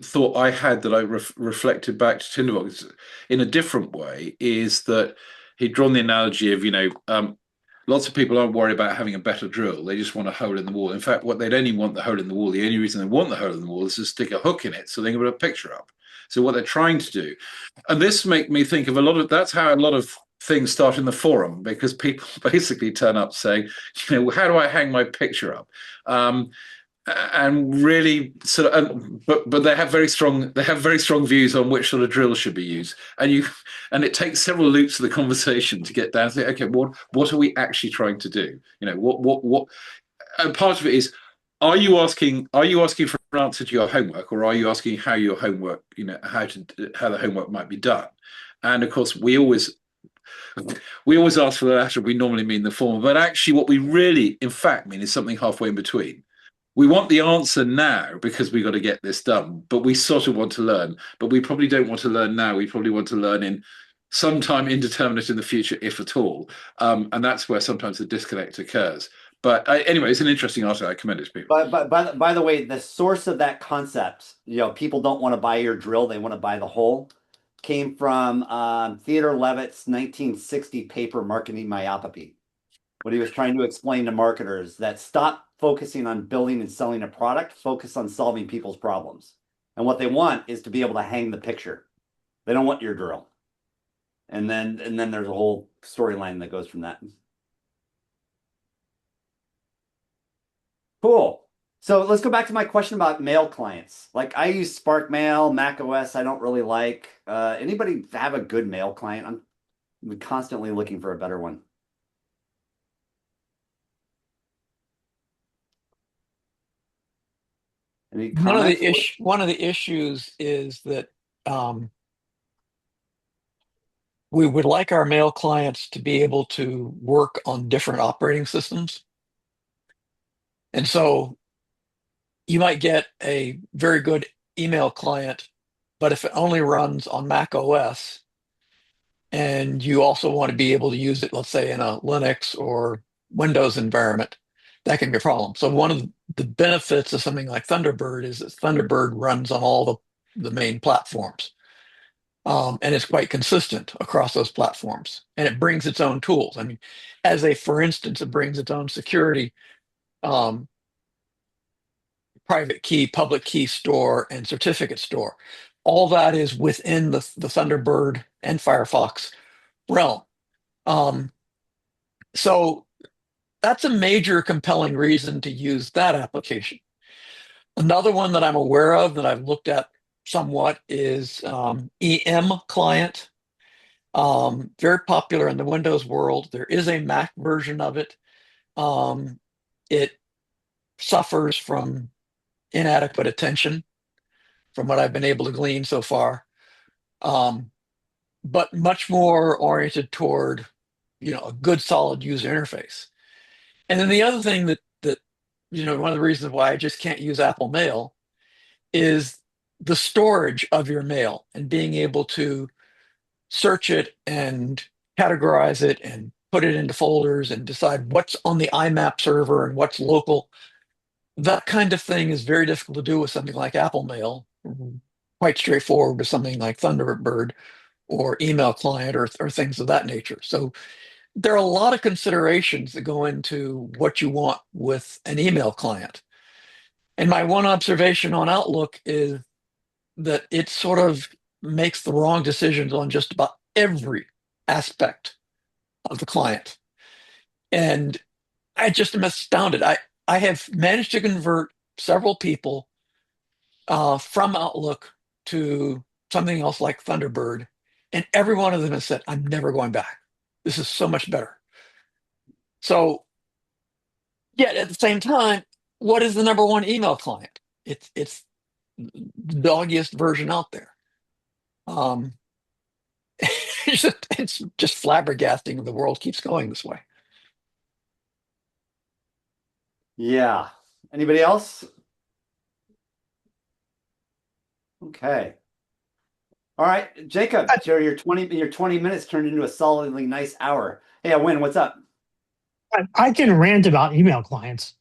thought I had that I reflected back to Tinderbox in a different way is that he'd drawn the analogy of, lots of people aren't worried about having a better drill. They just want a hole in the wall. In fact, what they'd only want the hole in the wall. The only reason they want the hole in the wall is to stick a hook in it so they can put a picture up. So what they're trying to do, and this make me think of that's how a lot of things start in the forum, because people basically turn up saying, how do I hang my picture up? And really but they have very strong views on which sort of drills should be used, and it takes several loops of the conversation to get down to okay, what are we actually trying to do? What and part of it is, are you asking for an answer to your homework, or are you asking how your homework, how the homework might be done? And of course we always ask for the latter. We normally mean the former, but actually what we really in fact mean is something halfway in between. We want the answer now because we've got to get this done, but we sort of want to learn. But we probably don't want to learn now. We probably want to learn in sometime indeterminate in the future, if at all. And that's where sometimes the disconnect occurs. But anyway, it's an interesting article. I commend it to people. But by the way, the source of that concept, people don't want to buy your drill; they want to buy the hole, came from Theodore Levitt's 1960 paper, Marketing Myopathy. What he was trying to explain to marketers that stop focusing on building and selling a product, focus on solving people's problems. And what they want is to be able to hang the picture. They don't want your drill. And then there's a whole storyline that goes from that. Cool. So let's go back to my question about mail clients. Like I use Spark Mail, Mac OS, I don't really like. Anybody have a good mail client? I'm constantly looking for a better one. Any comments? One of the issues is that we would like our mail clients to be able to work on different operating systems. And so you might get a very good email client, but if it only runs on Mac OS and you also want to be able to use it, let's say in a Linux or Windows environment, that can be a problem. So one of the benefits of something like Thunderbird is that Thunderbird runs on all the main platforms. And it's quite consistent across those platforms. And it brings its own tools. I mean, for instance, it brings its own security, private key, public key store, and certificate store. All that is within the Thunderbird and Firefox realm. So that's a major compelling reason to use that application. Another one that I'm aware of that I've looked at somewhat is EM Client. Very popular in the Windows world. There is a Mac version of it. It suffers from inadequate attention from what I've been able to glean so far, but much more oriented toward a good solid user interface. And then the other thing that one of the reasons why I just can't use Apple Mail is the storage of your mail and being able to search it and categorize it and put it into folders and decide what's on the IMAP server and what's local. That kind of thing is very difficult to do with something like Apple Mail, quite straightforward with something like Thunderbird or email client or things of that nature. So there are a lot of considerations that go into what you want with an email client. And my one observation on Outlook is that it sort of makes the wrong decisions on just about every aspect of the client. And I just am astounded. I have managed to convert several people from Outlook to something else like Thunderbird, and every one of them has said, I'm never going back. This is so much better. So, yet at the same time, what is the number one email client? It's the doggiest version out there. It's just flabbergasting the world keeps going this way. Yeah. Anybody else? Okay. All right, Jacob, your 20 minutes turned into a solidly nice hour. Hey, Win, what's up? I can rant about email clients.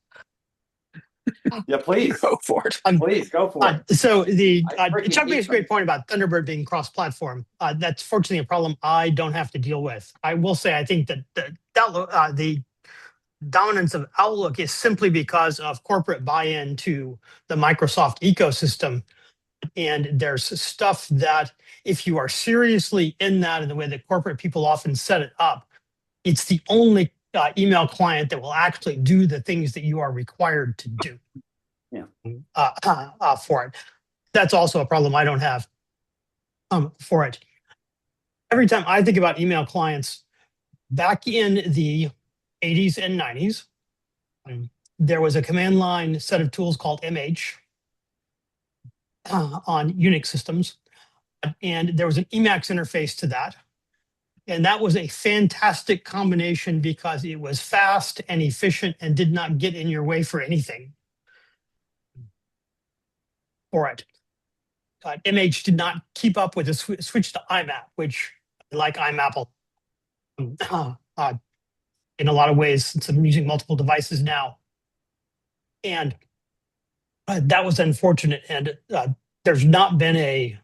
Yeah, please. Go for it. Please go for it. So I freaking Chuck hate makes a great them. point about Thunderbird being cross-platform. That's fortunately a problem I don't have to deal with. I will say I think that the dominance of Outlook is simply because of corporate buy-in to the Microsoft ecosystem. And there's stuff that if you are seriously in that in the way that corporate people often set it up, it's the only email client that will actually do the things that you are required to do. Yeah. For it. That's also a problem I don't have for it. Every time I think about email clients, back in the 80s and 90s, there was a command line set of tools called MH on Unix systems. And there was an Emacs interface to that. And that was a fantastic combination because it was fast and efficient and did not get in your way for anything for it. MH did not keep up with the switch to IMAP, which like IMAPple in a lot of ways, since I'm using multiple devices now. And that was unfortunate. And there's not been a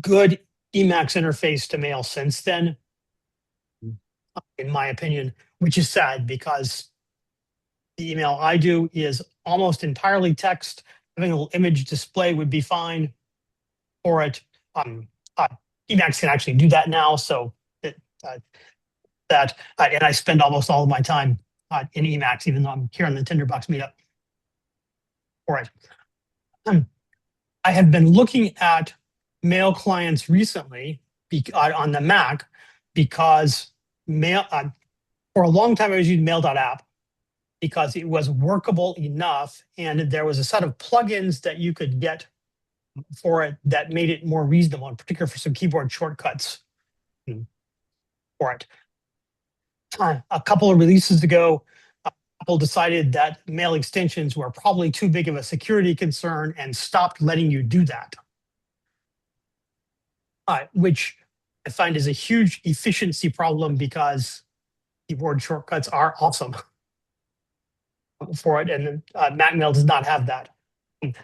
good Emacs interface to mail since then, in my opinion, which is sad because the email I do is almost entirely text. Having a little image display would be fine for it. Emacs can actually do that now, so and I spend almost all of my time in Emacs, even though I'm here on the Tinderbox meetup for it. I have been looking at mail clients recently on the Mac because mail for a long time I was using mail.app because it was workable enough and there was a set of plugins that you could get for it that made it more reasonable, in particular for some keyboard shortcuts for it. A couple of releases ago, Apple decided that mail extensions were probably too big of a security concern and stopped letting you do that, which I find is a huge efficiency problem because keyboard shortcuts are awesome for it, and MacMail does not have that.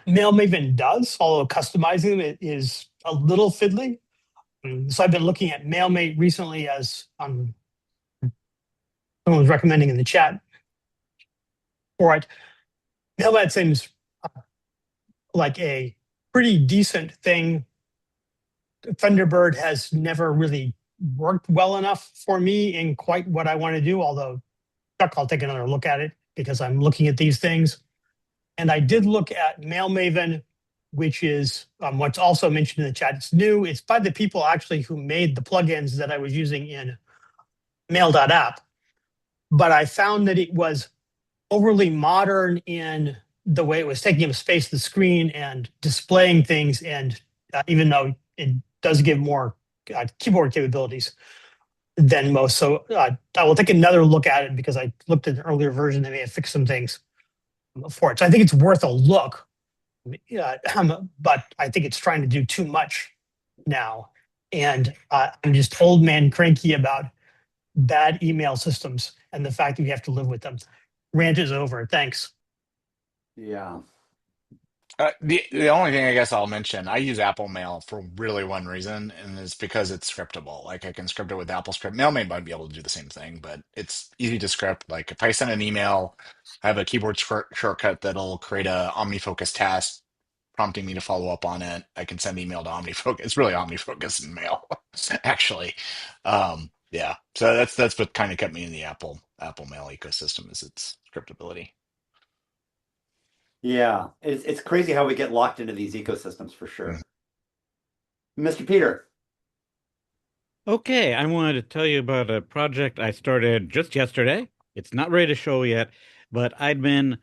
MailMaven does, although customizing it is a little fiddly. So I've been looking at MailMate recently, as someone was recommending in the chat for it. MailMate seems like a pretty decent thing. Thunderbird has never really worked well enough for me in quite what I want to do, although Chuck, I'll take another look at it because I'm looking at these things. And I did look at MailMaven, which is what's also mentioned in the chat. It's new. It's by the people actually who made the plugins that I was using in mail.app. But I found that it was overly modern in the way it was taking up space of the screen and displaying things. And even though it does give more keyboard capabilities than most. So I will take another look at it because I looked at an earlier version. They may have fixed some things for it. So I think it's worth a look. But I think it's trying to do too much now. And I'm just old man cranky about bad email systems and the fact that we have to live with them. Rant is over. Thanks. Yeah. The only thing I guess I'll mention, I use Apple Mail for really one reason, and it's because it's scriptable. Like I can script it with Apple Script. Mailman might be able to do the same thing, but it's easy to script. Like if I send an email, I have a keyboard shortcut that'll create a OmniFocus task prompting me to follow up on it. I can send email to OmniFocus. It's really OmniFocus in Mail, actually. Yeah. So that's what kind of kept me in the Apple Mail ecosystem is its scriptability. Yeah. It's crazy how we get locked into these ecosystems for sure. Mr. Peter. Okay, I wanted to tell you about a project I started just yesterday. It's not ready to show yet, but I'd been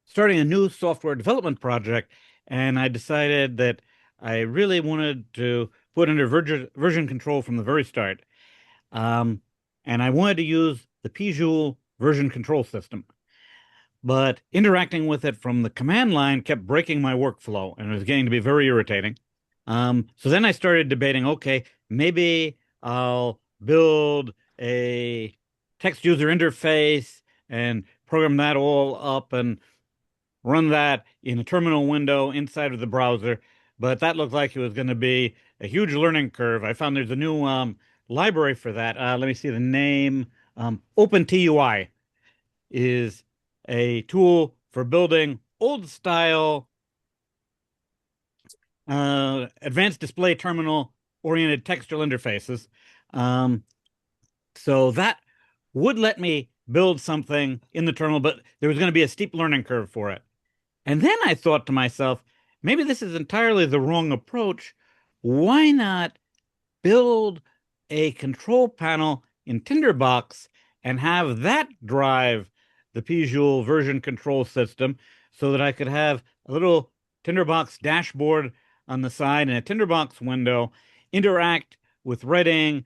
starting a new software development project, and I decided that I really wanted to put under version control from the very start. And I wanted to use the Pjoule version control system. But interacting with it from the command line kept breaking my workflow, and it was getting to be very irritating. So then I started debating, okay, maybe I'll build a text user interface and program that all up and run that in a terminal window inside of the browser. But that looked like it was going to be a huge learning curve. I found there's a new library for that. Let me see the name. OpenTUI is a tool for building old style advanced display terminal oriented textual interfaces. So that would let me build something in the terminal, but there was going to be a steep learning curve for it. And then I thought to myself, maybe this is entirely the wrong approach. Why not build a control panel in Tinderbox and have that drive the Visual version control system so that I could have a little Tinderbox dashboard on the side and a Tinderbox window, interact with writing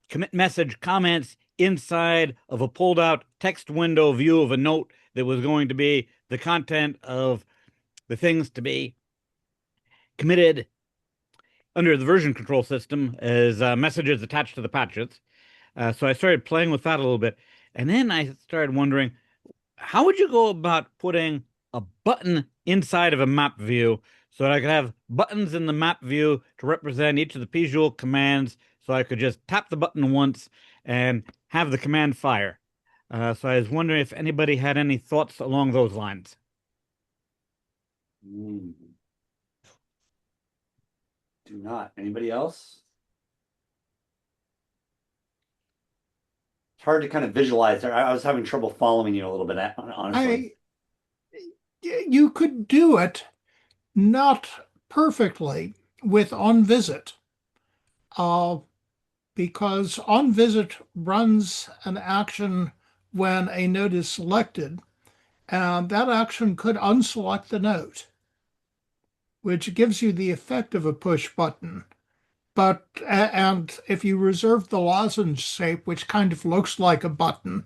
commit message comments inside of a pulled out text window view of a note that was going to be the content of the things to be committed under the version control system as messages attached to the patches. So I started playing with that a little bit. And then I started wondering, how would you go about putting a button inside of a map view so that I could have buttons in the map view to represent each of the visual commands so I could just tap the button once and have the command fire? So I was wondering if anybody had any thoughts along those lines. Do not. Anybody else? It's hard to kind of visualize there. I was having trouble following you a little bit, honestly. You could do it not perfectly with onVisit, because onVisit runs an action when a note is selected, and that action could unselect the note, which gives you the effect of a push button. But, and if you reserve the lozenge shape, which kind of looks like a button,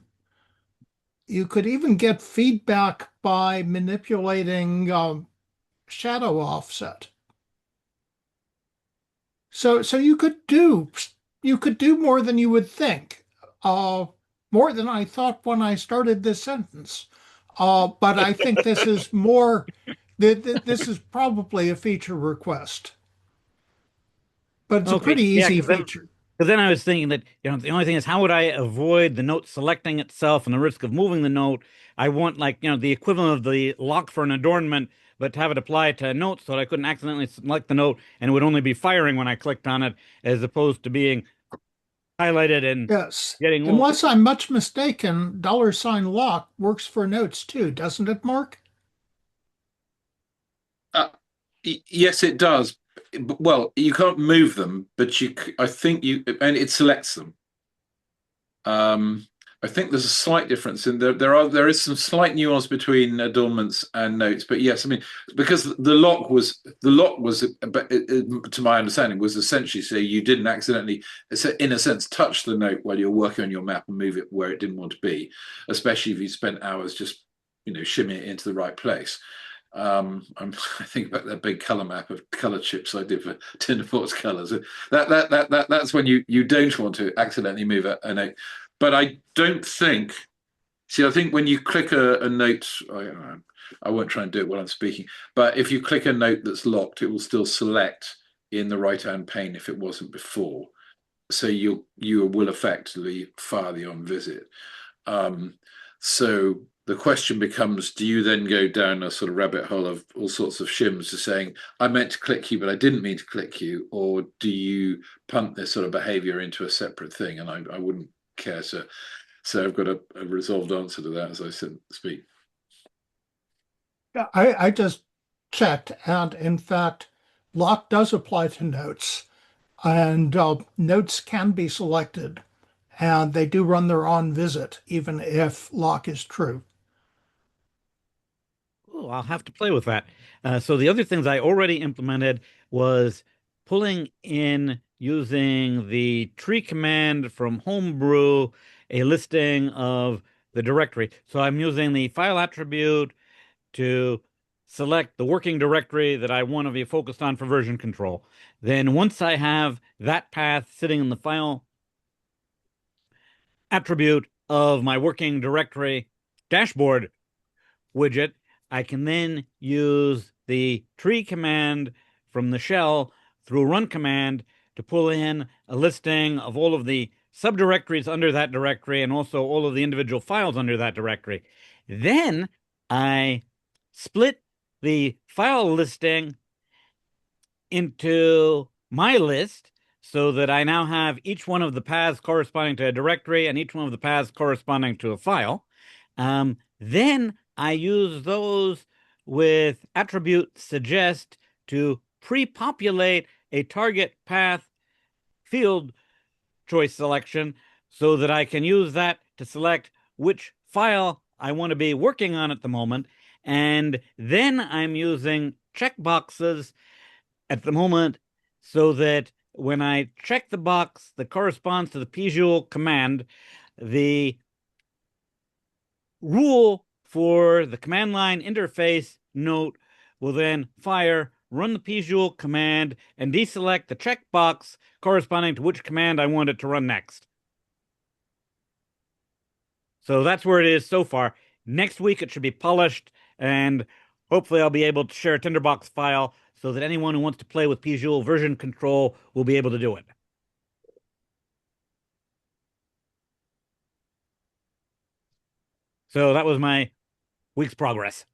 you could even get feedback by manipulating shadow offset. So you could do more than you would think, more than I thought when I started this sentence. But I think this is more. This is probably a feature request, but it's a pretty easy feature. Because then I was thinking that, the only thing is, how would I avoid the note selecting itself and the risk of moving the note? I want, like, the equivalent of the lock for an adornment, but to have it apply to a note so that I couldn't accidentally select the note and it would only be firing when I clicked on it, as opposed to being highlighted and Yes. getting. Unless I'm much mistaken, $lock works for notes too, doesn't it, Mark? Yes, it does. Well, you can't move them, but I think and it selects them. I think there's a slight difference in there is some slight nuance between adornments and notes, but yes, I mean, because the lock was to my understanding, was essentially so you didn't accidentally, in a sense, touch the note while you're working on your map and move it where it didn't want to be, especially if you spent hours just shimmying it into the right place. I think about that big color map of color chips I did for Tinderbox colors. That's when you don't want to accidentally move a note. But I don't think. See, I think when you click a note, I won't try and do it while I'm speaking. But if you click a note that's locked, it will still select in the right-hand pane if it wasn't before. So you will effectively fire the onVisit. So the question becomes, do you then go down a sort of rabbit hole of all sorts of shims to saying, I meant to click you, but I didn't mean to click you? Or do you punt this sort of behavior into a separate thing? And I wouldn't care to. So I've got a resolved answer to that as I speak. I just checked, and in fact, lock does apply to notes, and notes can be selected, and they do run their onVisit, even if lock is true. Oh, I'll have to play with that. So the other things I already implemented was pulling in, using the tree command from Homebrew, a listing of the directory. So I'm using the file attribute to select the working directory that I want to be focused on for version control. Then once I have that path sitting in the file attribute of my working directory dashboard widget, I can then use the tree command from the shell through run command to pull in a listing of all of the subdirectories under that directory and also all of the individual files under that directory. Then I split the file listing into my list so that I now have each one of the paths corresponding to a directory and each one of the paths corresponding to a file. Then I use those with attribute suggest to pre-populate a target path field choice selection so that I can use that to select which file I want to be working on at the moment. And then I'm using checkboxes at the moment so that when I check the box that corresponds to the pjul command, the rule for the command line interface note will then fire, run the pjul command, and deselect the checkbox corresponding to which command I want it to run next. So that's where it is so far. Next week it should be polished, and hopefully I'll be able to share a Tinderbox file so that anyone who wants to play with pjul version control will be able to do it. So that was my week's progress.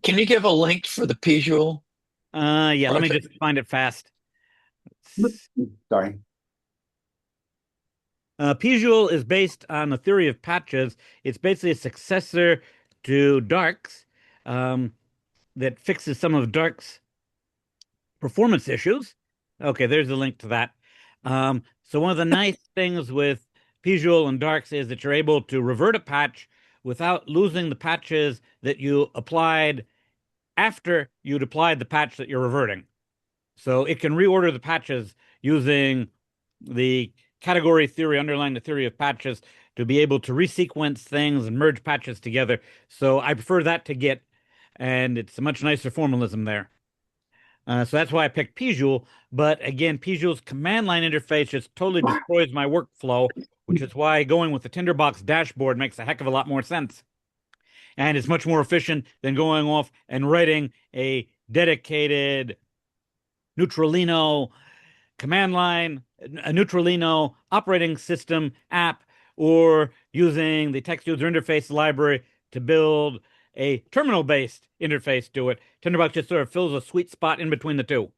Can you give a link for the pjul? Yeah, let me project? just find it fast. Sorry. pjul is based on the theory of patches. It's basically a successor to Dark's that fixes some of Dark's performance issues. Okay, there's the link to that. So one of the nice things with pjul and Darks is that you're able to revert a patch without losing the patches that you applied after you'd applied the patch that you're reverting. So it can reorder the patches using the category theory underlying the theory of patches to be able to resequence things and merge patches together. So I prefer that to Git, and it's a much nicer formalism there. So that's why I picked pjul. But again, pjul's command line interface just totally destroys my workflow, which is why going with the Tinderbox dashboard makes a heck of a lot more sense. And it's much more efficient than going off and writing a dedicated Neutralino command line, a Neutralino operating system app, or using the text user interface library to build a terminal-based interface to it. Tinderbox just sort of fills a sweet spot in between the two.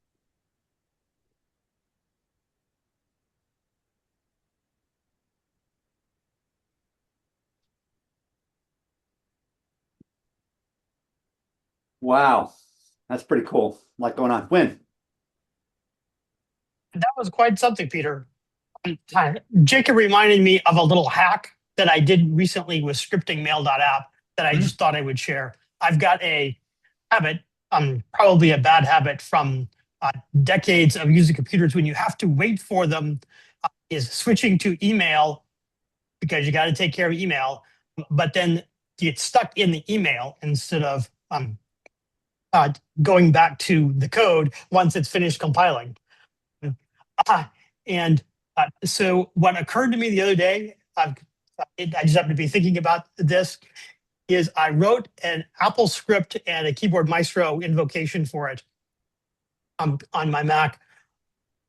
Wow. That's pretty cool. A lot going on. Win. That was quite something, Peter. Jacob reminded me of a little hack that I did recently with scripting mail.app that I just thought I would share. I've got a habit, probably a bad habit from decades of using computers when you have to wait for them, is switching to email because you got to take care of email, but then you get stuck in the email instead of going back to the code once it's finished compiling. And so what occurred to me the other day, I just happen to be thinking about this, is I wrote an Apple script and a Keyboard Maestro invocation for it on my Mac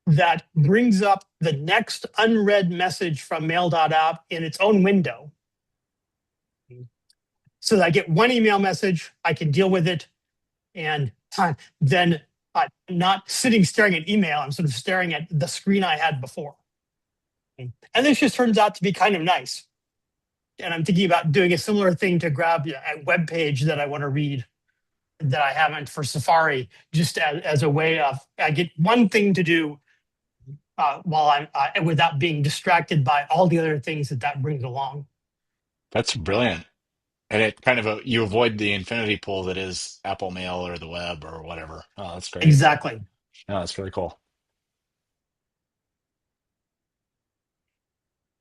that brings up the next unread message from mail.app in its own window. So that I get one email message, I can deal with it, and then not sitting staring at email, I'm sort of staring at the screen I had before. And this just turns out to be kind of nice. And I'm thinking about doing a similar thing to grab a web page that I want to read that I haven't for Safari, just as a way of, I get one thing to do while I'm without being distracted by all the other things that brings along. That's brilliant. And it kind of you avoid the infinity pool that is Apple Mail or the web or whatever. Oh, that's great. Exactly. No, that's really cool.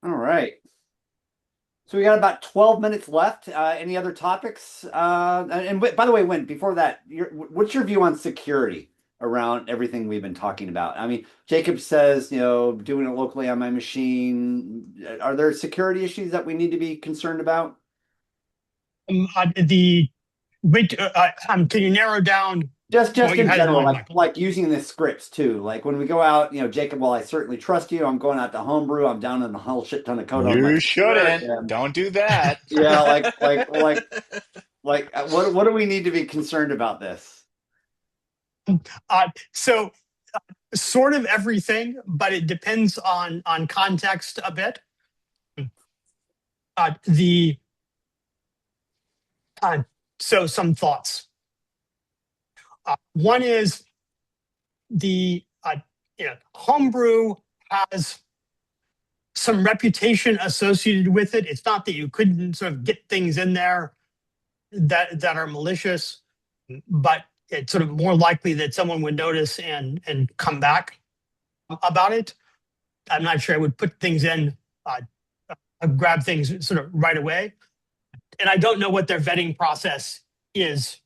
All right. So we got about 12 minutes left. Any other topics? And by the way, Win, before that, what's your view on security around everything we've been talking about? I mean, Jacob says, doing it locally on my machine. Are there security issues that we need to be concerned about? The Can you narrow down Just what you in had in general, mind, Michael? like using the scripts too. Like when we go out, Jacob, well, I certainly trust you. I'm going out to homebrew. I'm down in a whole shit ton of code on my You computer, shouldn't. and Don't do that. yeah, what do we need to be concerned about this? So sort of everything, but it depends on context a bit. The So some thoughts. One is the homebrew has some reputation associated with it. It's not that you couldn't sort of get things in there that are malicious, but it's sort of more likely that someone would notice and come back about it. I'm not sure I would put things in, grab things sort of right away. And I don't know what their vetting process is.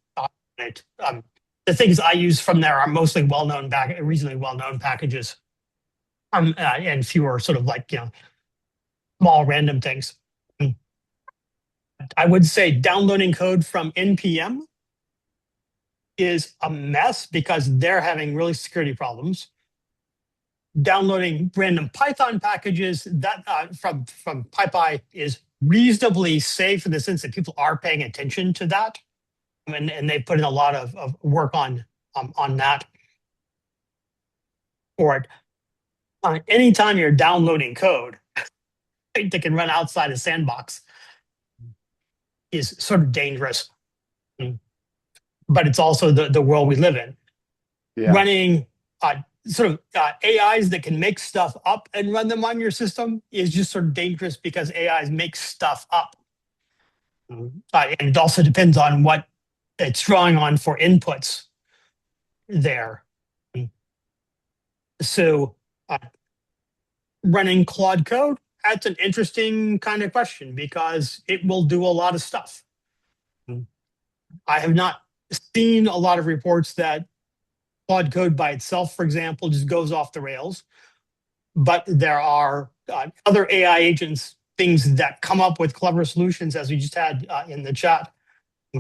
The things I use from there are mostly reasonably well-known packages, and fewer sort of like small random things. I would say downloading code from NPM is a mess because they're having really security problems. Downloading random Python packages that from PyPy is reasonably safe in the sense that people are paying attention to that, and they put in a lot of work on that for it. Anytime you're downloading code that can run outside a sandbox is sort of dangerous, but it's also the world we live in. Yeah. Running AIs that can make stuff up and run them on your system is just sort of dangerous because AIs make stuff up. And it also depends on what it's drawing on for inputs there. So running Claude code, that's an interesting kind of question because it will do a lot of stuff. I have not seen a lot of reports that Claude code by itself, for example, just goes off the rails. But there are other AI agents, things that come up with clever solutions, as we just had in the chat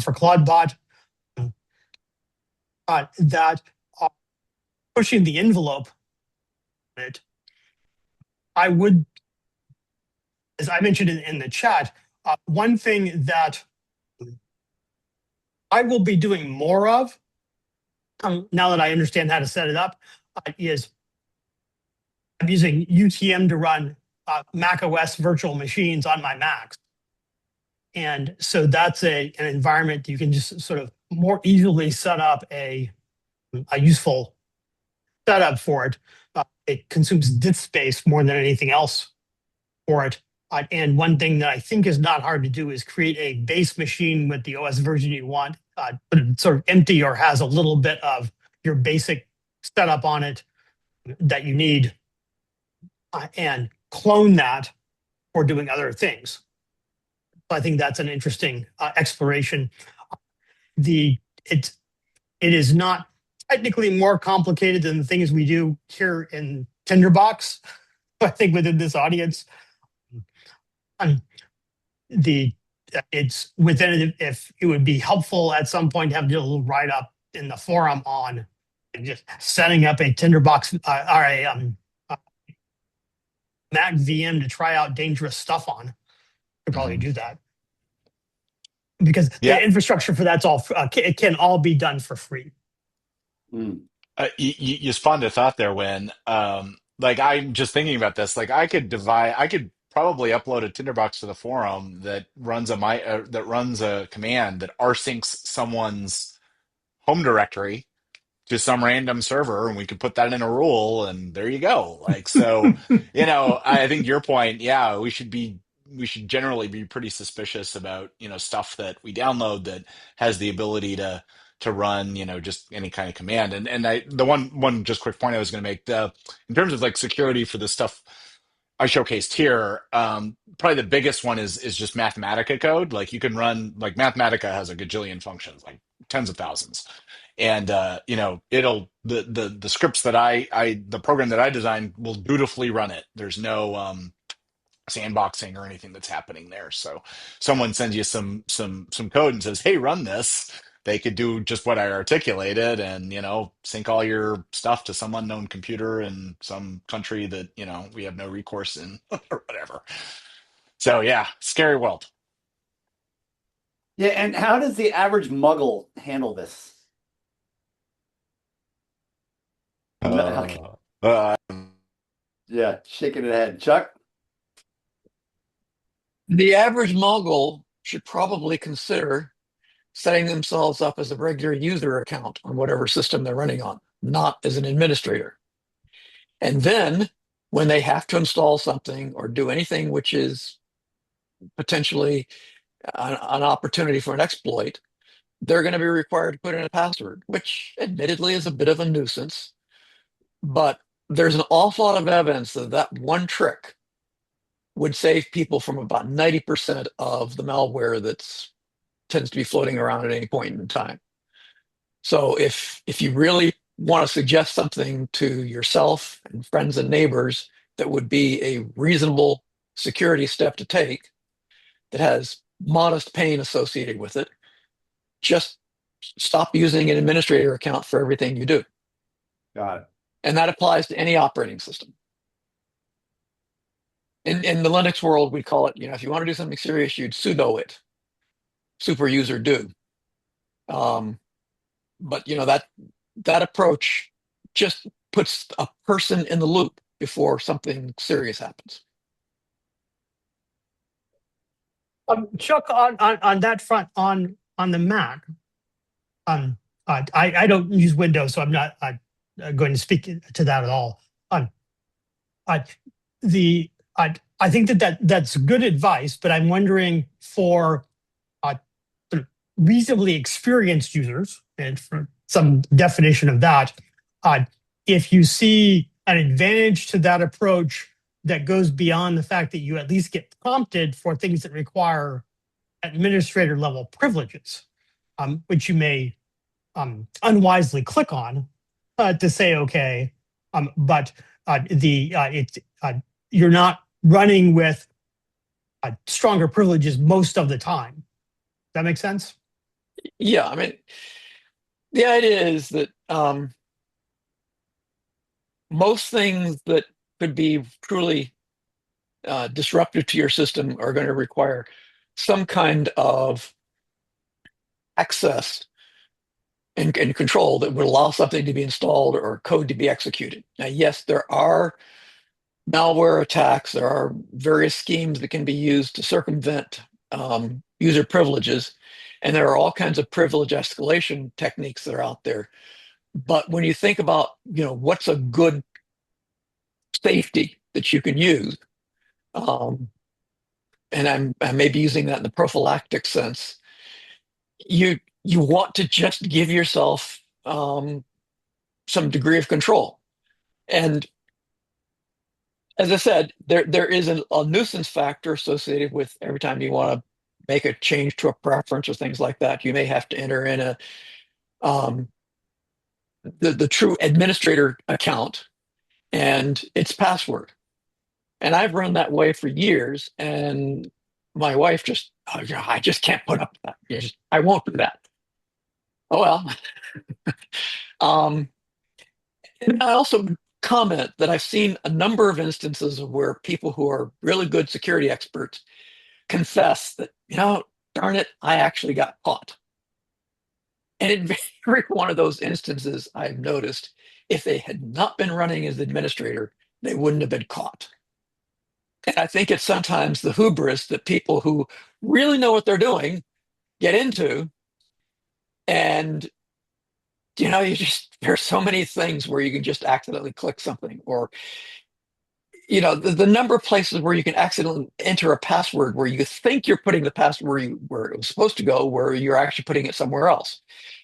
for ClaudeBot, that are pushing the envelope. I would, as I mentioned in the chat, one thing that I will be doing more of, now that I understand how to set it up, is I'm using UTM to run Mac OS virtual machines on my Macs. And so that's an environment you can just sort of more easily set up a useful setup for it. It consumes disk space more than anything else for it. And one thing that I think is not hard to do is create a base machine with the OS version you want, but it's sort of empty or has a little bit of your basic setup on it that you need, and clone that for doing other things. I think that's an interesting exploration. It is not technically more complicated than the things we do here in Tinderbox. I think within this audience, it's within it. If it would be helpful at some point, have a little write up in the forum on just setting up a Tinderbox or a Mac VM to try out dangerous stuff on. Could probably do that because the infrastructure for that's all. It can all be done for free. You spawned a thought there when, like, I'm just thinking about this. Like, I could probably upload a Tinderbox to the forum that runs a command that rsyncs someone's home directory to some random server, and we could put that in a rule, and there you go. Like, so, I think your point, yeah, we should generally be pretty suspicious about, stuff that we download that has the ability to run, just any kind of command. The one just quick point I was going to make, in terms of like security for the stuff I showcased here, probably the biggest one is just Mathematica code. Like you can run, like Mathematica has a gajillion functions, like tens of thousands. And it'll the scripts that the program that I designed will dutifully run it. There's no sandboxing or anything that's happening there. So someone sends you some code and says, "Hey, run this." They could do just what I articulated and, sync all your stuff to some unknown computer in some country that, we have no recourse in or whatever. So yeah, scary world. Yeah, and how does the average muggle handle this? No, Uh, uh, yeah, shaking his head. Chuck? The average mogul should probably consider setting themselves up as a regular user account on whatever system they're running on, not as an administrator. And then when they have to install something or do anything which is potentially an opportunity for an exploit, they're going to be required to put in a password, which admittedly is a bit of a nuisance. But there's an awful lot of evidence that that one trick would save people from about 90% of the malware that tends to be floating around at any point in time. So if you really want to suggest something to yourself and friends and neighbors that would be a reasonable security step to take that has modest pain associated with it, just stop using an administrator account for everything you do. Got it. And that applies to any operating system. In the Linux world, we call it, if you want to do something serious, you'd sudo it. Super user do. But that approach just puts a person in the loop before something serious happens. Chuck, on that front, on the Mac, I don't use Windows, so I'm not going to speak to that at all. I the I think that's good advice, but I'm wondering for reasonably experienced users, and for some definition of that, if you see an advantage to that approach that goes beyond the fact that you at least get prompted for things that require administrator level privileges, which you may unwisely click on to say okay, but you're not running with stronger privileges most of the time. Does that make sense? Yeah, I mean, the idea is that most things that could be truly disruptive to your system are going to require some kind of access and control that would allow something to be installed or code to be executed. Now, yes, there are malware attacks. There are various schemes that can be used to circumvent user privileges. And there are all kinds of privilege escalation techniques that are out there. But when you think about, what's a good safety that you can use, and I may be using that in the prophylactic sense, you want to just give yourself some degree of control. And as I said, there is a nuisance factor associated with every time you want to make a change to a preference or things like that. You may have to enter in the true administrator account and its password. And I've run that way for years, and my wife just, oh, yeah, I just can't put up with that. I won't do that. Oh well. And I also comment that I've seen a number of instances of where people who are really good security experts confess that, darn it, I actually got caught. And in every one of those instances, I've noticed if they had not been running as administrator, they wouldn't have been caught. And I think it's sometimes the hubris that people who really know what they're doing get into. And, there's so many things where you can just accidentally click something, or, the number of places where you can accidentally enter a password where you think you're putting the password where it was supposed to go, where you're actually putting it somewhere else.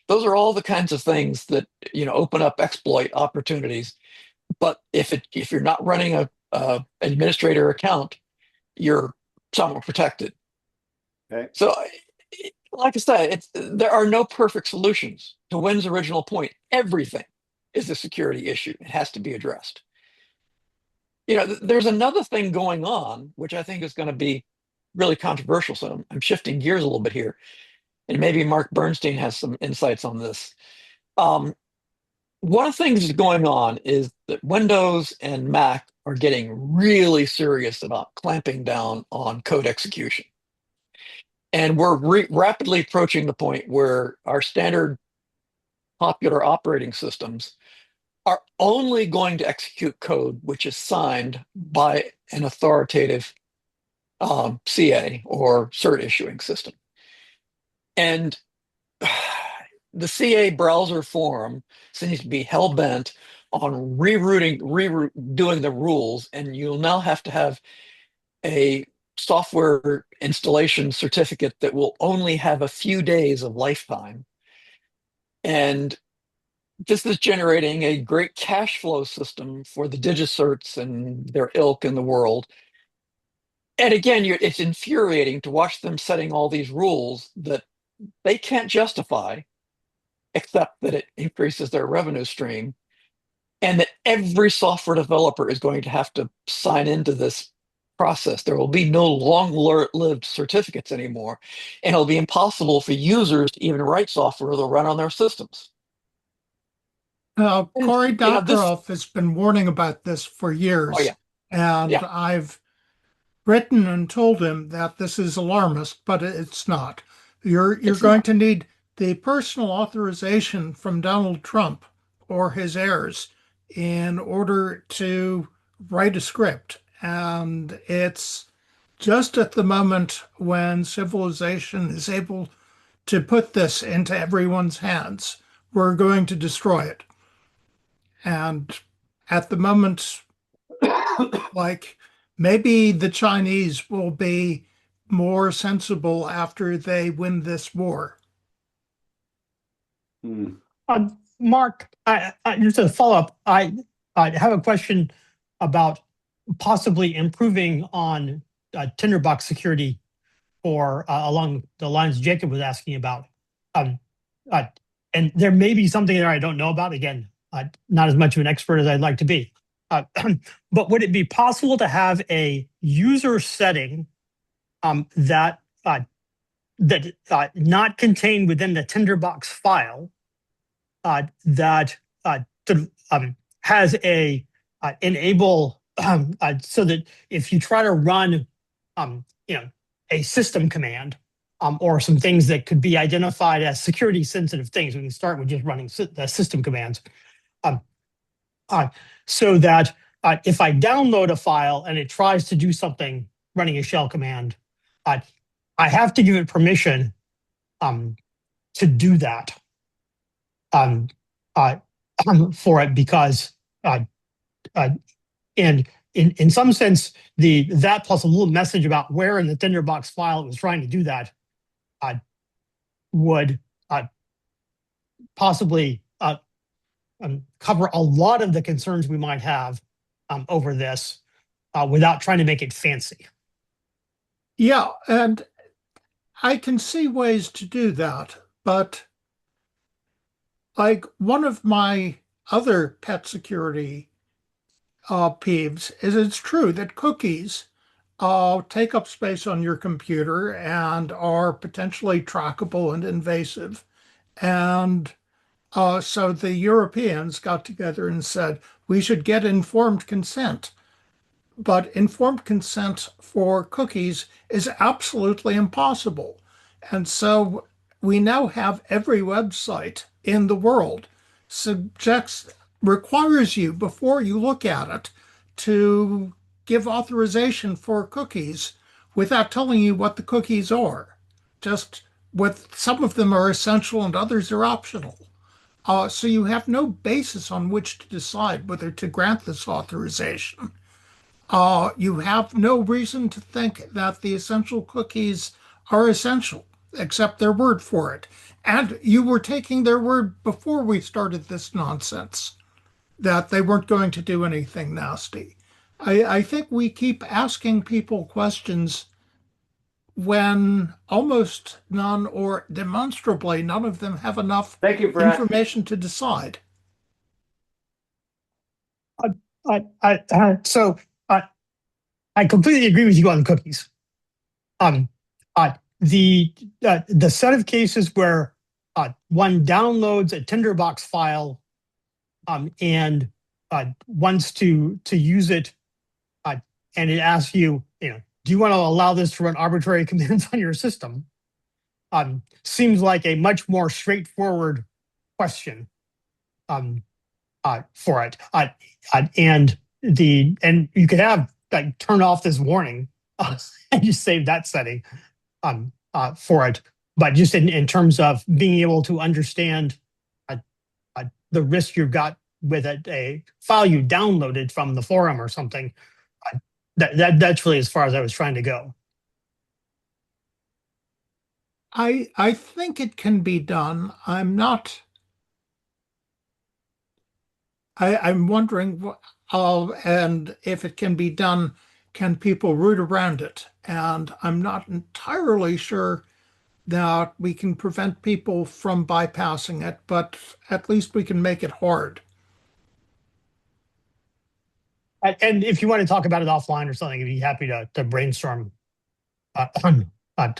Those are all the kinds of things that, open up exploit opportunities. But if you're not running a administrator account, you're somewhat protected. Okay. So, like I said, there are no perfect solutions. To Wynn's original point, everything is a security issue. It has to be addressed. There's another thing going on, which I think is going to be really controversial. So I'm shifting gears a little bit here, and maybe Mark Bernstein has some insights on this. Um, One of the things that's going on is that Windows and Mac are getting really serious about clamping down on code execution. And we're rapidly approaching the point where our standard popular operating systems are only going to execute code which is signed by an authoritative CA or cert issuing system. And the CA browser forum seems to be hell bent on redoing the rules, and you'll now have to have a software installation certificate that will only have a few days of lifetime. And this is generating a great cash flow system for the DigiCerts and their ilk in the world. And again, it's infuriating to watch them setting all these rules that they can't justify, except that it increases their revenue stream, and that every software developer is going to have to sign into this process. There will be no long-lived certificates anymore, and it'll be impossible for users to even write software that'll run on their systems. Cory This. Doctorow has been warning about this for years, Oh yeah, and yeah. I've written and told him that this is alarmist, but it's not. You're going to need the personal authorization from Donald Trump or his heirs in order to write a script. And it's just at the moment when civilization is able to put this into everyone's hands, we're going to destroy it. And at the moment, like maybe the Chinese will be more sensible after they win this war. Mark, just a follow up. I have a question about possibly improving on Tinderbox security, or along the lines Jacob was asking about. And there may be something there I don't know about. Again, not as much of an expert as I'd like to be. But would it be possible to have a user setting that not contained within the Tinderbox file, that has a enable so that if you try to run a system command, or some things that could be identified as security sensitive things, we can start with just running the system commands, so that if I download a file and it tries to do something running a shell command, I have to give it permission to do that for it, because and in some sense, that plus a little message about where in the Tinderbox file it was trying to do that would possibly cover a lot of the concerns we might have over this, without trying to make it fancy. Yeah, and I can see ways to do that, but like one of my other pet security peeves is it's true that cookies take up space on your computer and are potentially trackable and invasive. And so the Europeans got together and said we should get informed consent. But informed consent for cookies is absolutely impossible. And so we now have every website in the world requires you, before you look at it, to give authorization for cookies without telling you what the cookies are. Just with some of them are essential and others are optional. So you have no basis on which to decide whether to grant this authorization. You have no reason to think that the essential cookies are essential, except their word for it. And you were taking their word before we started this nonsense that they weren't going to do anything nasty. I think we keep asking people questions when almost none, or demonstrably none of them, have enough Thank you, Brett. information to decide. So I completely agree with you on the cookies. Um, the set of cases where one downloads a Tinderbox file and wants to use it, and it asks you, do you want to allow this to run arbitrary commands on your system? Seems like a much more straightforward question for it. And you could have like turn off this warning and just save that setting for it. But just in terms of being able to understand the risk you've got with a file you downloaded from the forum or something, that's really as far as I was trying to go. I think it can be done. I'm wondering and if it can be done, can people root around it? And I'm not entirely sure that we can prevent people from bypassing it, but at least we can make it hard. And if you want to talk about it offline or something, I'd be happy to brainstorm to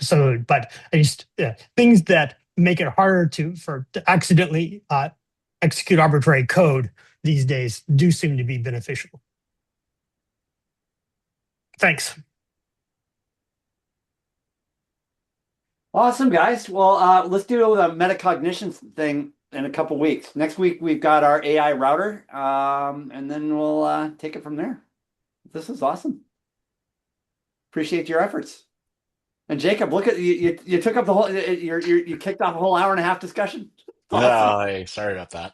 some of it. But at least things that make it harder to accidentally execute arbitrary code these days do seem to be beneficial. Thanks. Awesome, guys. Well, let's do the metacognition thing in a couple weeks. Next week we've got our AI router, and then we'll take it from there. This is awesome. Appreciate your efforts. And Jacob, look at you. You took up the whole. You kicked off a whole hour and a half discussion. Awesome. Oh, hey, sorry about that.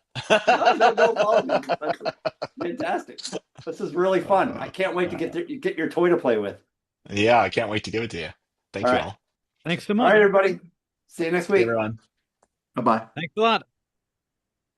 No problem. That's fantastic. This is really fun. I can't wait to get your toy to play with. Yeah, I can't wait to give it to you. Thank All you right. all. Thanks so All much. right, everybody. See you next See week. you, everyone. Bye-bye. Thanks a lot.